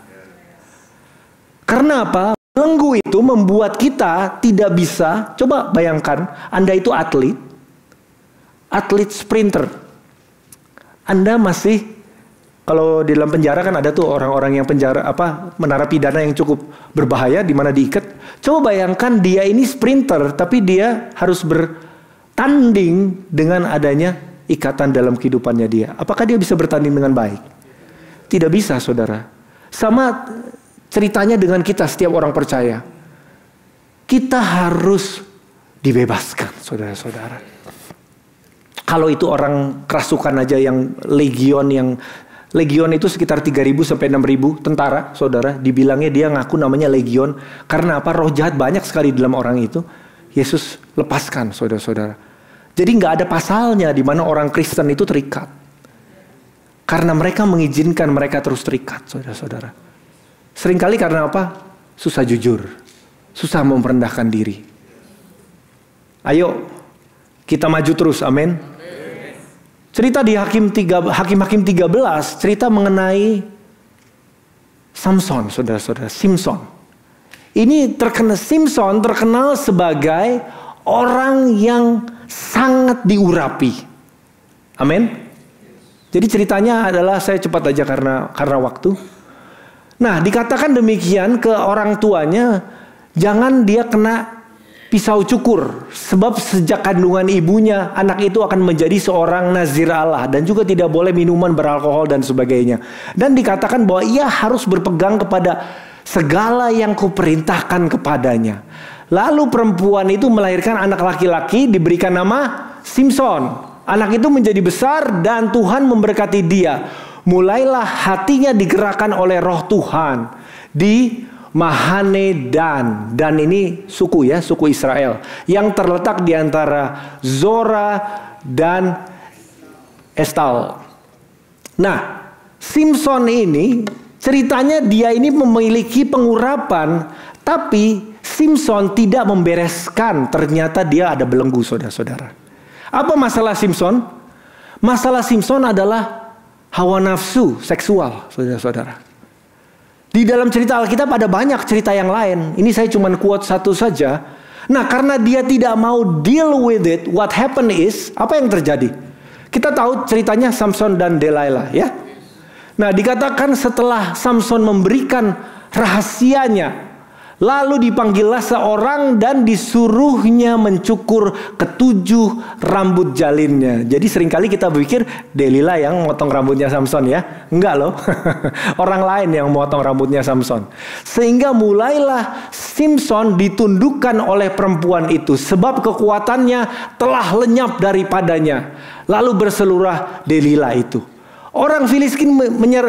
Karena apa? Belenggu itu membuat kita tidak bisa, coba bayangkan, Anda itu atlet sprinter. Anda masih, kalau di dalam penjara kan ada tuh orang-orang yang menarapidana yang cukup berbahaya, di mana diikat. Coba bayangkan dia ini sprinter, tapi dia harus bertanding dengan adanya ikatan dalam kehidupannya dia. Apakah dia bisa bertanding dengan baik? Tidak bisa, saudara. Sama ceritanya dengan kita setiap orang percaya. Kita harus dibebaskan, saudara-saudara. Kalau itu orang kerasukan aja yang legion itu sekitar 3.000 sampai 6.000 tentara, saudara. Dibilangnya dia ngaku namanya legion. Karena apa? Roh jahat banyak sekali dalam orang itu. Yesus lepaskan, saudara-saudara. Jadi nggak ada pasalnya di mana orang Kristen itu terikat. Karena mereka mengizinkan mereka terus terikat, saudara-saudara. Seringkali karena apa? Susah jujur. Susah memperendahkan diri. Ayo, kita maju terus, amin. Cerita di Hakim-Hakim 13, cerita mengenai Samson, saudara-saudara, Simpson. Ini Simpson terkenal sebagai orang yang sangat diurapi. Amin. Jadi ceritanya adalah, saya cepat aja karena waktu. Nah, dikatakan demikian ke orang tuanya, jangan dia kena pisau cukur, sebab sejak kandungan ibunya anak itu akan menjadi seorang nazir Allah, dan juga tidak boleh minuman beralkohol dan sebagainya. Dan dikatakan bahwa ia harus berpegang kepada segala yang kuperintahkan kepadanya. Lalu perempuan itu melahirkan anak laki-laki, diberikan nama Simpson. Anak itu menjadi besar dan Tuhan memberkati dia. Mulailah hatinya digerakkan oleh Roh Tuhan di Mahane Dan ini suku Israel yang terletak di antara Zora dan Estal. Nah, Simpson ini ceritanya dia ini memiliki pengurapan, tapi Simpson tidak membereskan. Ternyata dia ada belenggu, saudara-saudara. Apa masalah Simpson? Masalah Simpson adalah hawa nafsu seksual, saudara-saudara. Di dalam cerita Alkitab ada banyak cerita yang lain. Ini saya cuma quote satu saja. Nah, karena dia tidak mau deal with it, what happened is, apa yang terjadi? Kita tahu ceritanya Samson dan Delilah, ya. Nah, dikatakan setelah Samson memberikan rahasianya, lalu dipanggillah seorang dan disuruhnya mencukur ketujuh rambut jalinnya. Jadi seringkali kita pikir Delilah yang motong rambutnya Samson, ya. Enggak loh. Orang lain yang motong rambutnya Samson. Sehingga mulailah Simpson ditundukkan oleh perempuan itu, sebab kekuatannya telah lenyap daripadanya. Lalu berseluruh Delilah itu, orang Filistin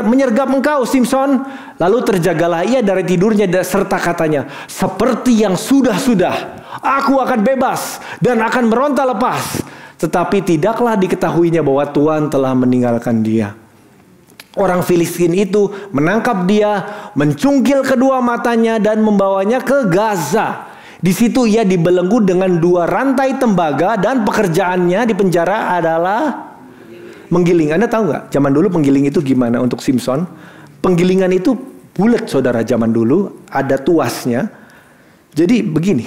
menyergap engkau, Simpson. Lalu terjagalah ia dari tidurnya serta katanya, seperti yang sudah-sudah, aku akan bebas dan akan meronta lepas. Tetapi tidaklah diketahuinya bahwa Tuhan telah meninggalkan dia. Orang Filistin itu menangkap dia, mencungkil kedua matanya dan membawanya ke Gaza. Di situ ia dibelenggu dengan 2 rantai tembaga dan pekerjaannya di penjara adalah menggiling. Anda tahu nggak? Zaman dulu penggiling itu gimana untuk Simpson? Penggilingan itu bulat, saudara. Zaman dulu ada tuasnya. Jadi begini,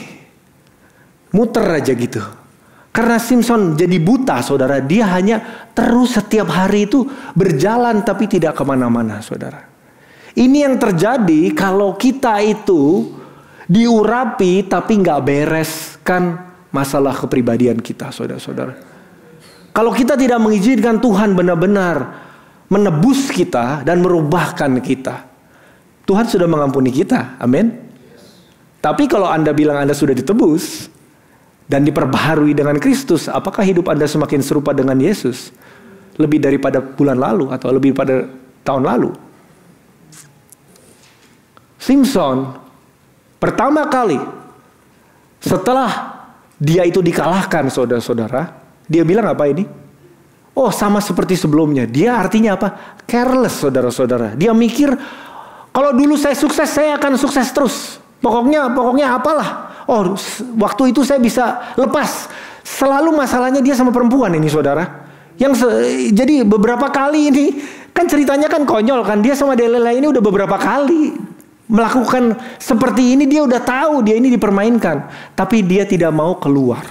muter aja gitu. Karena Simpson jadi buta, saudara. Dia hanya terus setiap hari itu berjalan tapi tidak kemana-mana, saudara. Ini yang terjadi kalau kita itu diurapi tapi nggak bereskan masalah kepribadian kita, saudara-saudara. Kalau kita tidak mengizinkan Tuhan benar-benar menebus kita dan merubahkan kita, Tuhan sudah mengampuni kita, amin. Tapi kalau Anda bilang Anda sudah ditebus dan diperbaharui dengan Kristus, apakah hidup Anda semakin serupa dengan Yesus lebih daripada bulan lalu atau lebih pada tahun lalu? Simpson pertama kali setelah dia itu dikalahkan, saudara-saudara, dia bilang apa ini? Oh, sama seperti sebelumnya. Dia artinya apa? Careless, saudara-saudara. Dia mikir, kalau dulu saya sukses, saya akan sukses terus. Pokoknya apalah. Oh, waktu itu saya bisa lepas. Selalu masalahnya dia sama perempuan ini, saudara. Jadi beberapa kali ini, kan ceritanya kan konyol kan. Dia sama Delilah ini udah beberapa kali melakukan seperti ini. Dia udah tahu dia ini dipermainkan. Tapi dia tidak mau keluar.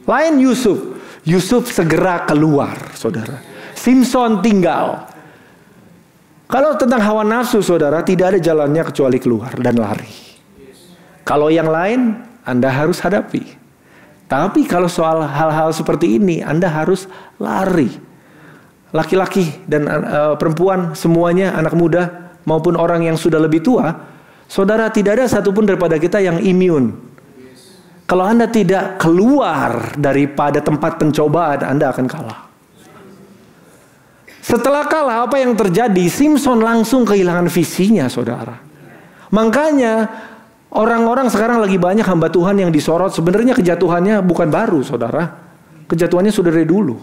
Lain Yusuf segera keluar, saudara. Simpson tinggal. Kalau tentang hawa nafsu, saudara, tidak ada jalannya kecuali keluar dan lari. Kalau yang lain, Anda harus hadapi. Tapi kalau soal hal-hal seperti ini, Anda harus lari. Laki-laki dan perempuan, semuanya, anak muda maupun orang yang sudah lebih tua, Saudara, tidak ada satupun daripada kita yang imun. Kalau Anda tidak keluar daripada tempat pencobaan, Anda akan kalah. Setelah kalah, apa yang terjadi? Simpson langsung kehilangan visinya, saudara. Makanya orang-orang sekarang lagi banyak hamba Tuhan yang disorot. Sebenarnya kejatuhannya bukan baru, saudara. Kejatuhannya sudah dari dulu.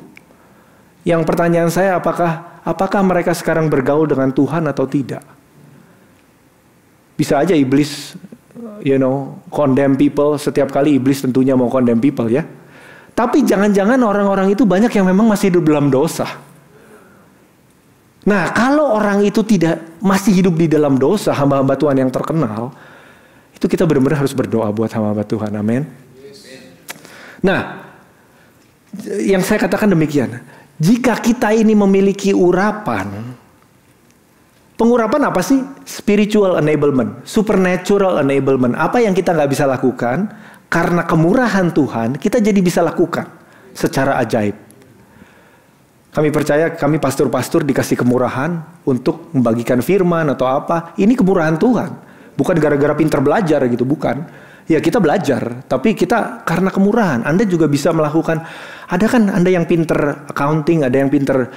Yang pertanyaan saya, apakah mereka sekarang bergaul dengan Tuhan atau tidak? Bisa aja iblis, condemn people. Setiap kali iblis tentunya mau condemn people, ya. Tapi jangan-jangan orang-orang itu banyak yang memang masih hidup dalam dosa. Nah, kalau orang itu masih hidup di dalam dosa, hamba-hamba Tuhan yang terkenal, itu kita benar-benar harus berdoa buat hamba-hamba Tuhan. Amin. Nah, yang saya katakan demikian. Jika kita ini memiliki urapan, pengurapan apa sih? Spiritual enablement, supernatural enablement. Apa yang kita nggak bisa lakukan, karena kemurahan Tuhan, kita jadi bisa lakukan secara ajaib. Kami percaya, kami pastor-pastor dikasih kemurahan untuk membagikan firman atau apa. Ini kemurahan Tuhan. Bukan gara-gara pintar belajar gitu, bukan. Ya kita belajar, tapi kita karena kemurahan. Anda juga bisa melakukan, ada kan Anda yang pintar accounting, ada yang pintar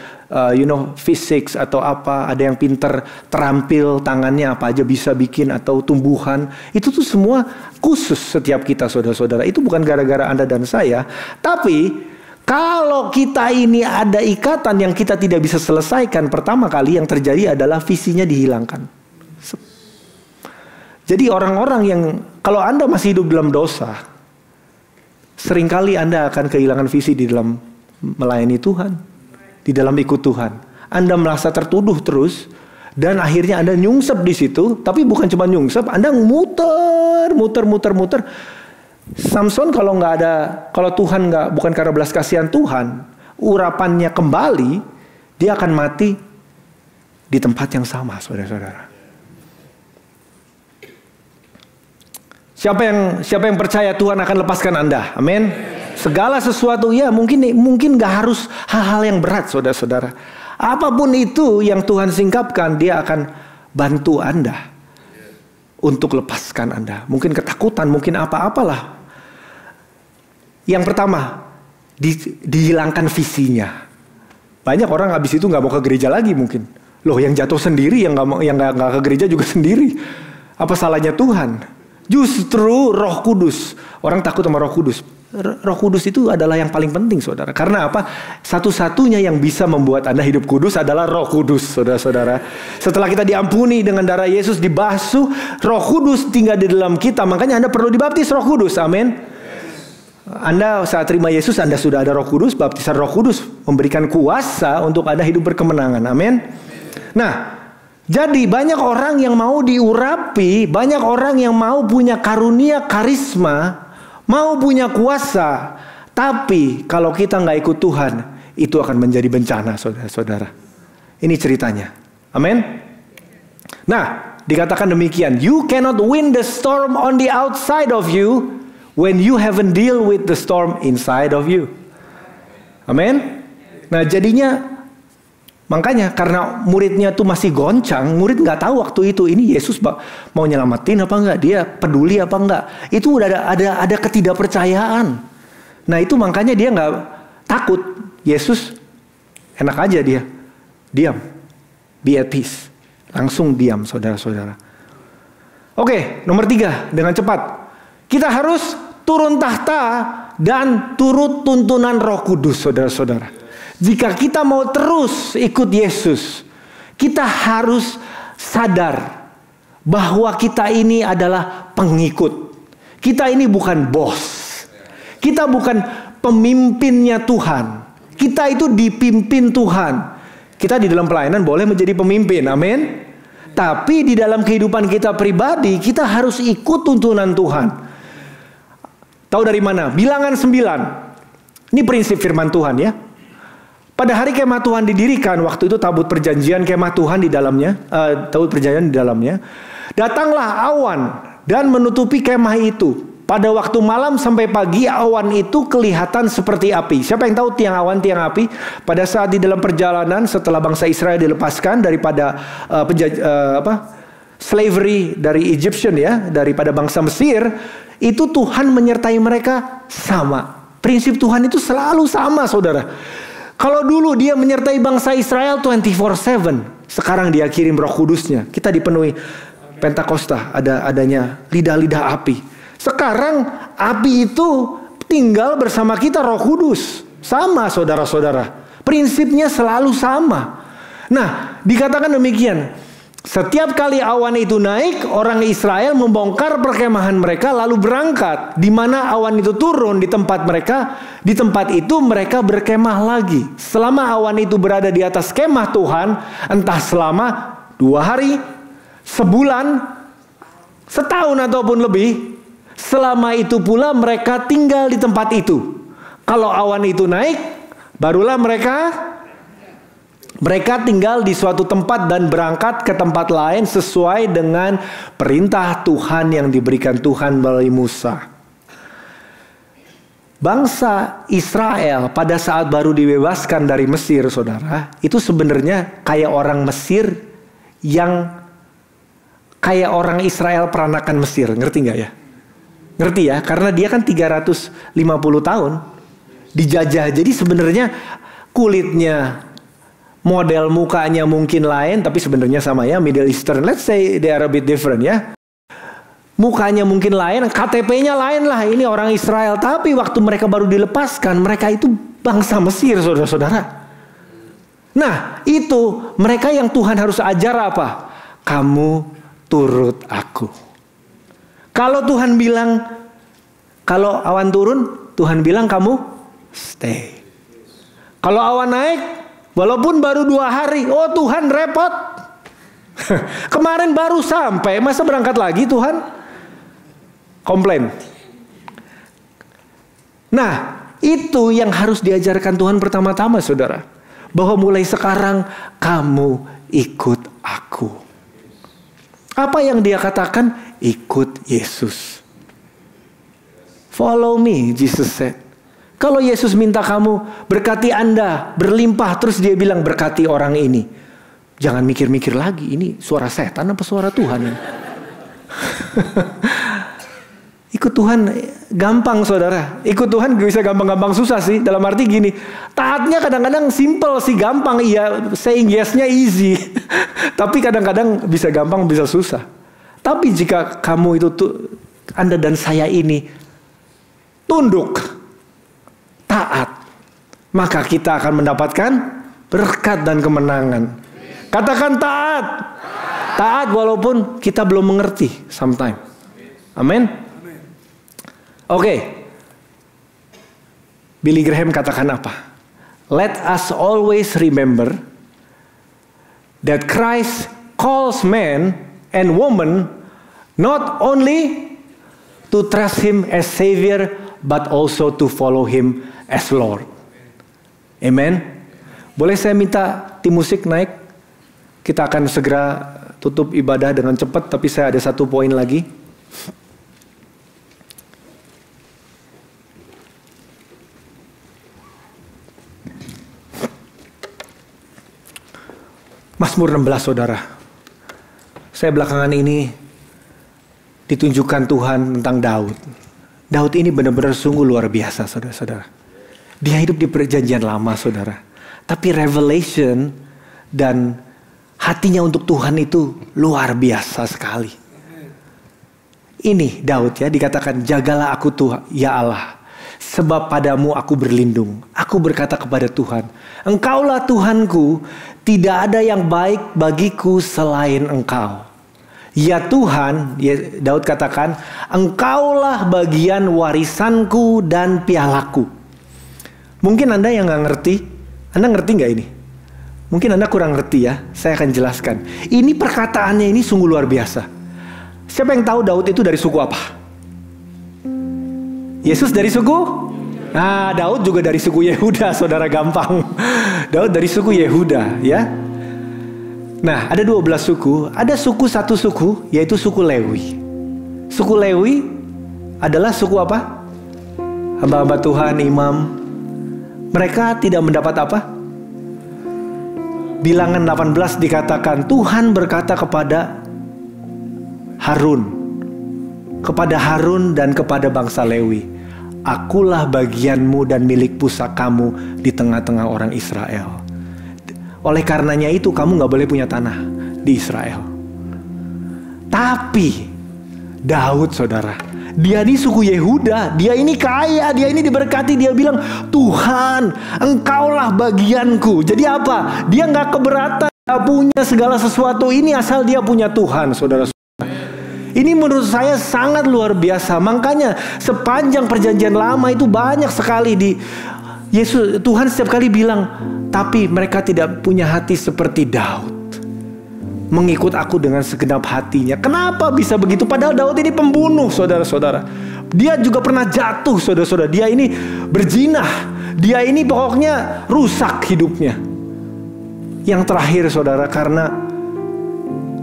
physics atau apa, ada yang pintar terampil tangannya apa aja bisa bikin atau tumbuhan. Itu tuh semua khusus setiap kita, saudara-saudara. Itu bukan gara-gara Anda dan saya, tapi kalau kita ini ada ikatan yang kita tidak bisa selesaikan, pertama kali yang terjadi adalah visinya dihilangkan. Jadi orang-orang yang, kalau Anda masih hidup dalam dosa, seringkali Anda akan kehilangan visi di dalam melayani Tuhan, di dalam ikut Tuhan. Anda merasa tertuduh terus, dan akhirnya Anda nyungsep di situ, tapi bukan cuma nyungsep, Anda muter. Samson kalau Tuhan bukan karena belas kasihan Tuhan, urapannya kembali, dia akan mati di tempat yang sama, saudara-saudara. Siapa yang percaya Tuhan akan lepaskan Anda? Amin. Segala sesuatu, ya mungkin nggak harus hal-hal yang berat, saudara-saudara. Apapun itu yang Tuhan singkapkan, dia akan bantu Anda untuk lepaskan Anda. Mungkin ketakutan, mungkin apa-apalah. Yang pertama, dihilangkan visinya. Banyak orang habis itu nggak mau ke gereja lagi mungkin. Loh, yang jatuh sendiri, yang nggak ke gereja juga sendiri. Apa salahnya Tuhan? Justru Roh Kudus. Orang takut sama Roh Kudus. Roh Kudus itu adalah yang paling penting, saudara. Karena apa? Satu-satunya yang bisa membuat Anda hidup kudus adalah Roh Kudus, saudara-saudara. Setelah kita diampuni dengan darah Yesus, dibasuh, Roh Kudus tinggal di dalam kita. Makanya Anda perlu dibaptis Roh Kudus. Amin. Anda saat terima Yesus, Anda sudah ada Roh Kudus. Baptisan Roh Kudus memberikan kuasa untuk Anda hidup berkemenangan. Amin. Nah, jadi banyak orang yang mau diurapi, banyak orang yang mau punya karunia karisma, mau punya kuasa. Tapi kalau kita nggak ikut Tuhan, itu akan menjadi bencana, saudara-saudara. Ini ceritanya. Amin. Nah, dikatakan demikian. You cannot win the storm on the outside of you when you haven't deal with the storm inside of you. Amin. Nah, jadinya makanya karena muridnya tuh masih goncang, murid nggak tahu waktu itu ini Yesus mau nyelamatin apa enggak, dia peduli apa enggak. Itu udah ada ketidakpercayaan. Nah, itu makanya dia nggak takut. Yesus enak aja dia diam, be at peace, langsung diam, saudara-saudara. Oke, nomor 3, dengan cepat. Kita harus turun tahta dan turut tuntunan Roh Kudus, saudara-saudara. Jika kita mau terus ikut Yesus, kita harus sadar bahwa kita ini adalah pengikut. Kita ini bukan bos. Kita bukan pemimpinnya Tuhan. Kita itu dipimpin Tuhan. Kita di dalam pelayanan boleh menjadi pemimpin, amin. Tapi di dalam kehidupan kita pribadi, kita harus ikut tuntunan Tuhan. Tahu dari mana? Bilangan 9. Ini prinsip firman Tuhan, ya. Pada hari kemah Tuhan didirikan, waktu itu tabut perjanjian kemah Tuhan di dalamnya, tabut perjanjian di dalamnya. Datanglah awan dan menutupi kemah itu. Pada waktu malam sampai pagi, awan itu kelihatan seperti api. Siapa yang tahu tiang awan, tiang api? Pada saat di dalam perjalanan setelah bangsa Israel dilepaskan daripada slavery dari Egyptian ya, daripada bangsa Mesir, itu Tuhan menyertai mereka sama. Prinsip Tuhan itu selalu sama, saudara. Kalau dulu dia menyertai bangsa Israel 24/7, sekarang dia kirim Roh Kudusnya. Kita dipenuhi Pentakosta, adanya lidah-lidah api. Sekarang api itu tinggal bersama kita, Roh Kudus. Sama, saudara-saudara. Prinsipnya selalu sama. Nah, dikatakan demikian. Setiap kali awan itu naik, orang Israel membongkar perkemahan mereka lalu berangkat. Di mana awan itu turun di tempat mereka, di tempat itu mereka berkemah lagi. Selama awan itu berada di atas kemah Tuhan, entah selama 2 hari, sebulan, setahun ataupun lebih, selama itu pula mereka tinggal di tempat itu. Kalau awan itu naik, barulah mereka tinggal di suatu tempat dan berangkat ke tempat lain sesuai dengan perintah Tuhan yang diberikan Tuhan melalui Musa. Bangsa Israel pada saat baru dibebaskan dari Mesir, saudara, itu sebenarnya kayak orang Mesir yang kayak orang Israel peranakan Mesir. Ngerti nggak ya? Ngerti ya? Karena dia kan 350 tahun dijajah. Jadi sebenarnya kulitnya, model mukanya mungkin lain, tapi sebenarnya sama ya, Middle Eastern. Let's say they are a bit different ya. Mukanya mungkin lain, KTP-nya lain lah. Ini orang Israel. Tapi waktu mereka baru dilepaskan, mereka itu bangsa Mesir, saudara-saudara. Nah, itu mereka yang Tuhan harus ajar apa? Kamu turut aku. Kalau Tuhan bilang, kalau awan turun, Tuhan bilang kamu stay. Kalau awan naik, walaupun baru 2 hari, oh Tuhan repot. Kemarin baru sampai, masa berangkat lagi Tuhan? Komplain. Nah, itu yang harus diajarkan Tuhan pertama-tama, saudara. Bahwa mulai sekarang kamu ikut aku. Apa yang dia katakan? Ikut Yesus. Follow me, Jesus said. Kalau Yesus minta kamu berkati Anda, berlimpah, terus dia bilang berkati orang ini. Jangan mikir-mikir lagi, ini suara setan apa suara Tuhan? Ikut Tuhan gampang, saudara. Ikut Tuhan bisa gampang-gampang susah sih. Dalam arti gini, taatnya kadang-kadang simple sih, gampang. Iya, saying yes-nya easy. Tapi kadang-kadang bisa gampang, bisa susah. Tapi jika kamu itu, Anda dan saya ini tunduk, taat, maka kita akan mendapatkan berkat dan kemenangan. Katakan taat. Taat walaupun kita belum mengerti sometimes. Amin. Oke. Billy Graham katakan apa? Let us always remember that Christ calls man and woman not only to trust him as Savior, but also to follow him as Lord. Amen. Boleh saya minta tim musik naik? Kita akan segera tutup ibadah dengan cepat, tapi saya ada satu poin lagi. Mazmur 16, saudara. Saya belakangan ini ditunjukkan Tuhan tentang Daud. Daud ini benar-benar sungguh luar biasa, saudara-saudara. Dia hidup di perjanjian lama, saudara. Tapi revelation dan hatinya untuk Tuhan itu luar biasa sekali. Ini Daud ya, dikatakan, jagalah aku Tuhan, ya Allah. Sebab padamu aku berlindung. Aku berkata kepada Tuhan, Engkaulah Tuhanku, tidak ada yang baik bagiku selain Engkau. Ya Tuhan, ya Daud katakan, Engkaulah bagian warisanku dan pialaku. Mungkin Anda yang gak ngerti, Anda ngerti gak ini? Mungkin Anda kurang ngerti ya, saya akan jelaskan. Ini perkataannya ini sungguh luar biasa. Siapa yang tahu Daud itu dari suku apa? Yesus dari suku? Nah, Daud juga dari suku Yehuda, saudara, gampang. Daud dari suku Yehuda, ya. Nah, ada 12 suku. Ada satu suku, yaitu suku Lewi. Suku Lewi adalah suku apa? Hamba-hamba Tuhan, imam. Mereka tidak mendapat apa? Bilangan 18 dikatakan, Tuhan berkata kepada Harun, kepada Harun dan kepada bangsa Lewi, akulah bagianmu dan milik pusakamu di tengah-tengah orang Israel. Oleh karenanya itu kamu gak boleh punya tanah di Israel. Tapi Daud, saudara, dia di suku Yehuda, dia ini kaya, dia ini diberkati, dia bilang, Tuhan, engkaulah bagianku. Jadi apa? Dia gak keberatan, gak punya segala sesuatu ini asal dia punya Tuhan, saudara. Ini menurut saya sangat luar biasa. Makanya sepanjang perjanjian lama itu banyak sekali di Yesus, Tuhan setiap kali bilang, tapi mereka tidak punya hati seperti Daud, mengikut aku dengan segenap hatinya. Kenapa bisa begitu? Padahal Daud ini pembunuh, saudara-saudara. Dia juga pernah jatuh, saudara-saudara. Dia ini berzinah. Dia ini pokoknya rusak hidupnya. Yang terakhir, saudara, karena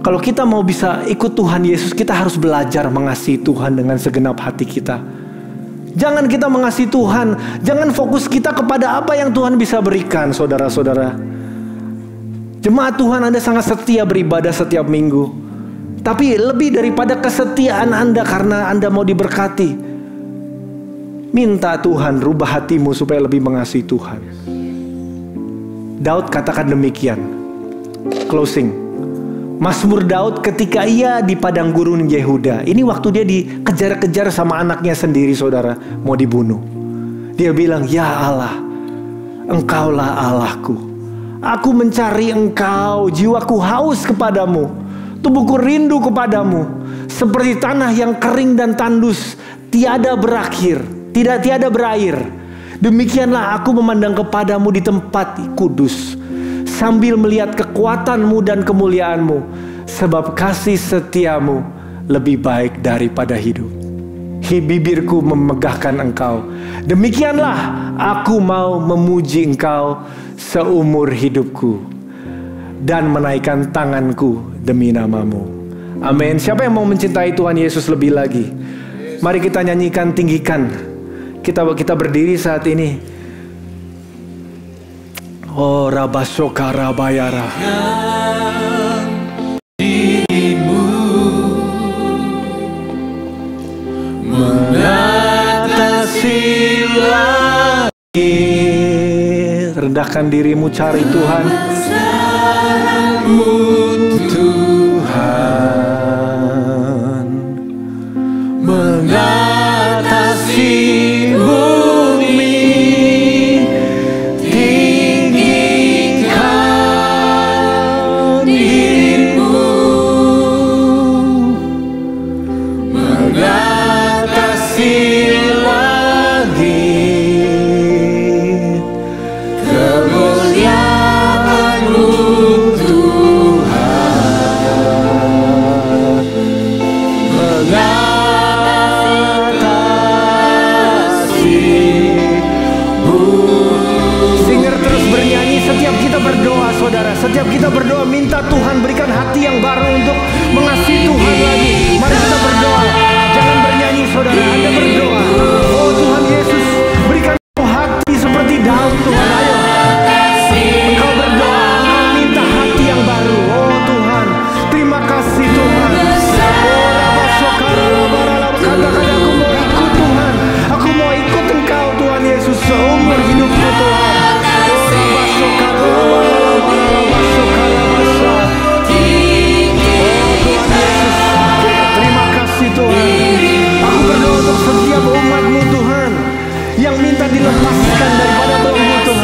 kalau kita mau bisa ikut Tuhan Yesus, kita harus belajar mengasihi Tuhan dengan segenap hati kita. Jangan kita mengasihi Tuhan, jangan fokus kita kepada apa yang Tuhan bisa berikan, saudara-saudara. Jemaat Tuhan, Anda sangat setia beribadah setiap minggu. Tapi lebih daripada kesetiaan Anda karena Anda mau diberkati, minta Tuhan rubah hatimu supaya lebih mengasihi Tuhan. Daud katakan demikian. Closing. Mazmur Daud ketika ia di padang gurun Yehuda. Ini waktu dia dikejar-kejar sama anaknya sendiri, saudara, mau dibunuh. Dia bilang, ya Allah, engkaulah Allahku. Aku mencari engkau, jiwaku haus kepadamu. Tubuhku rindu kepadamu. Seperti tanah yang kering dan tandus, tiada berakhir, tiada berair. Demikianlah aku memandang kepadamu di tempat kudus, sambil melihat kekuatanmu dan kemuliaanmu, sebab kasih setiamu lebih baik daripada hidup. Bibirku memegahkan engkau. Demikianlah aku mau memuji engkau seumur hidupku dan menaikkan tanganku demi namamu. Amin. Siapa yang mau mencintai Tuhan Yesus lebih lagi? Mari kita nyanyikan, tinggikan. Kita berdiri saat ini. Oh, Rabasoka Rabayara. Dirimu mengatasi langit. Rendahkan dirimu, cari Tuhan. Tuhan mengatasi setiap kita berdoa, minta Tuhan berikan hati yang baru untuk mengasihi Tuhan lagi. Mari kita berdoa. Jangan bernyanyi, saudara. Anda berdoa. Oh Tuhan Yesus, berikan hati seperti Daud, Tuhan. Ayo. Engkau berdoa, engkau minta hati yang baru. Oh Tuhan, terima kasih Tuhan. Katakan aku mau ikut Tuhan. Aku mau ikut Engkau Tuhan Yesus seumur hidupku Tuhan. Setiap umat-Mu Tuhan yang minta dilepaskan daripada belenggu Tuhan.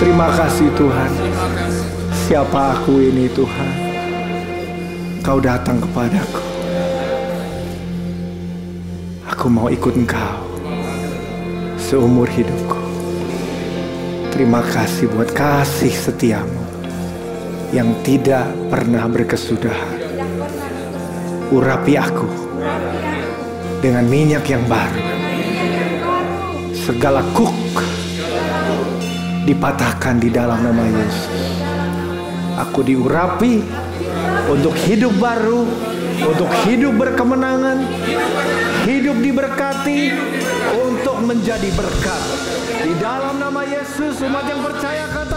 Terima kasih Tuhan. Siapa aku ini Tuhan? Kau datang kepadaku. Aku mau ikut Engkau seumur hidupku. Terima kasih buat kasih setiamu yang tidak pernah berkesudahan. Urapi aku dengan minyak yang baru. Segala kuk dipatahkan di dalam nama Yesus. Aku diurapi untuk hidup baru, untuk hidup berkemenangan, hidup diberkati, untuk menjadi berkat. Di dalam nama Yesus, umat yang percaya kata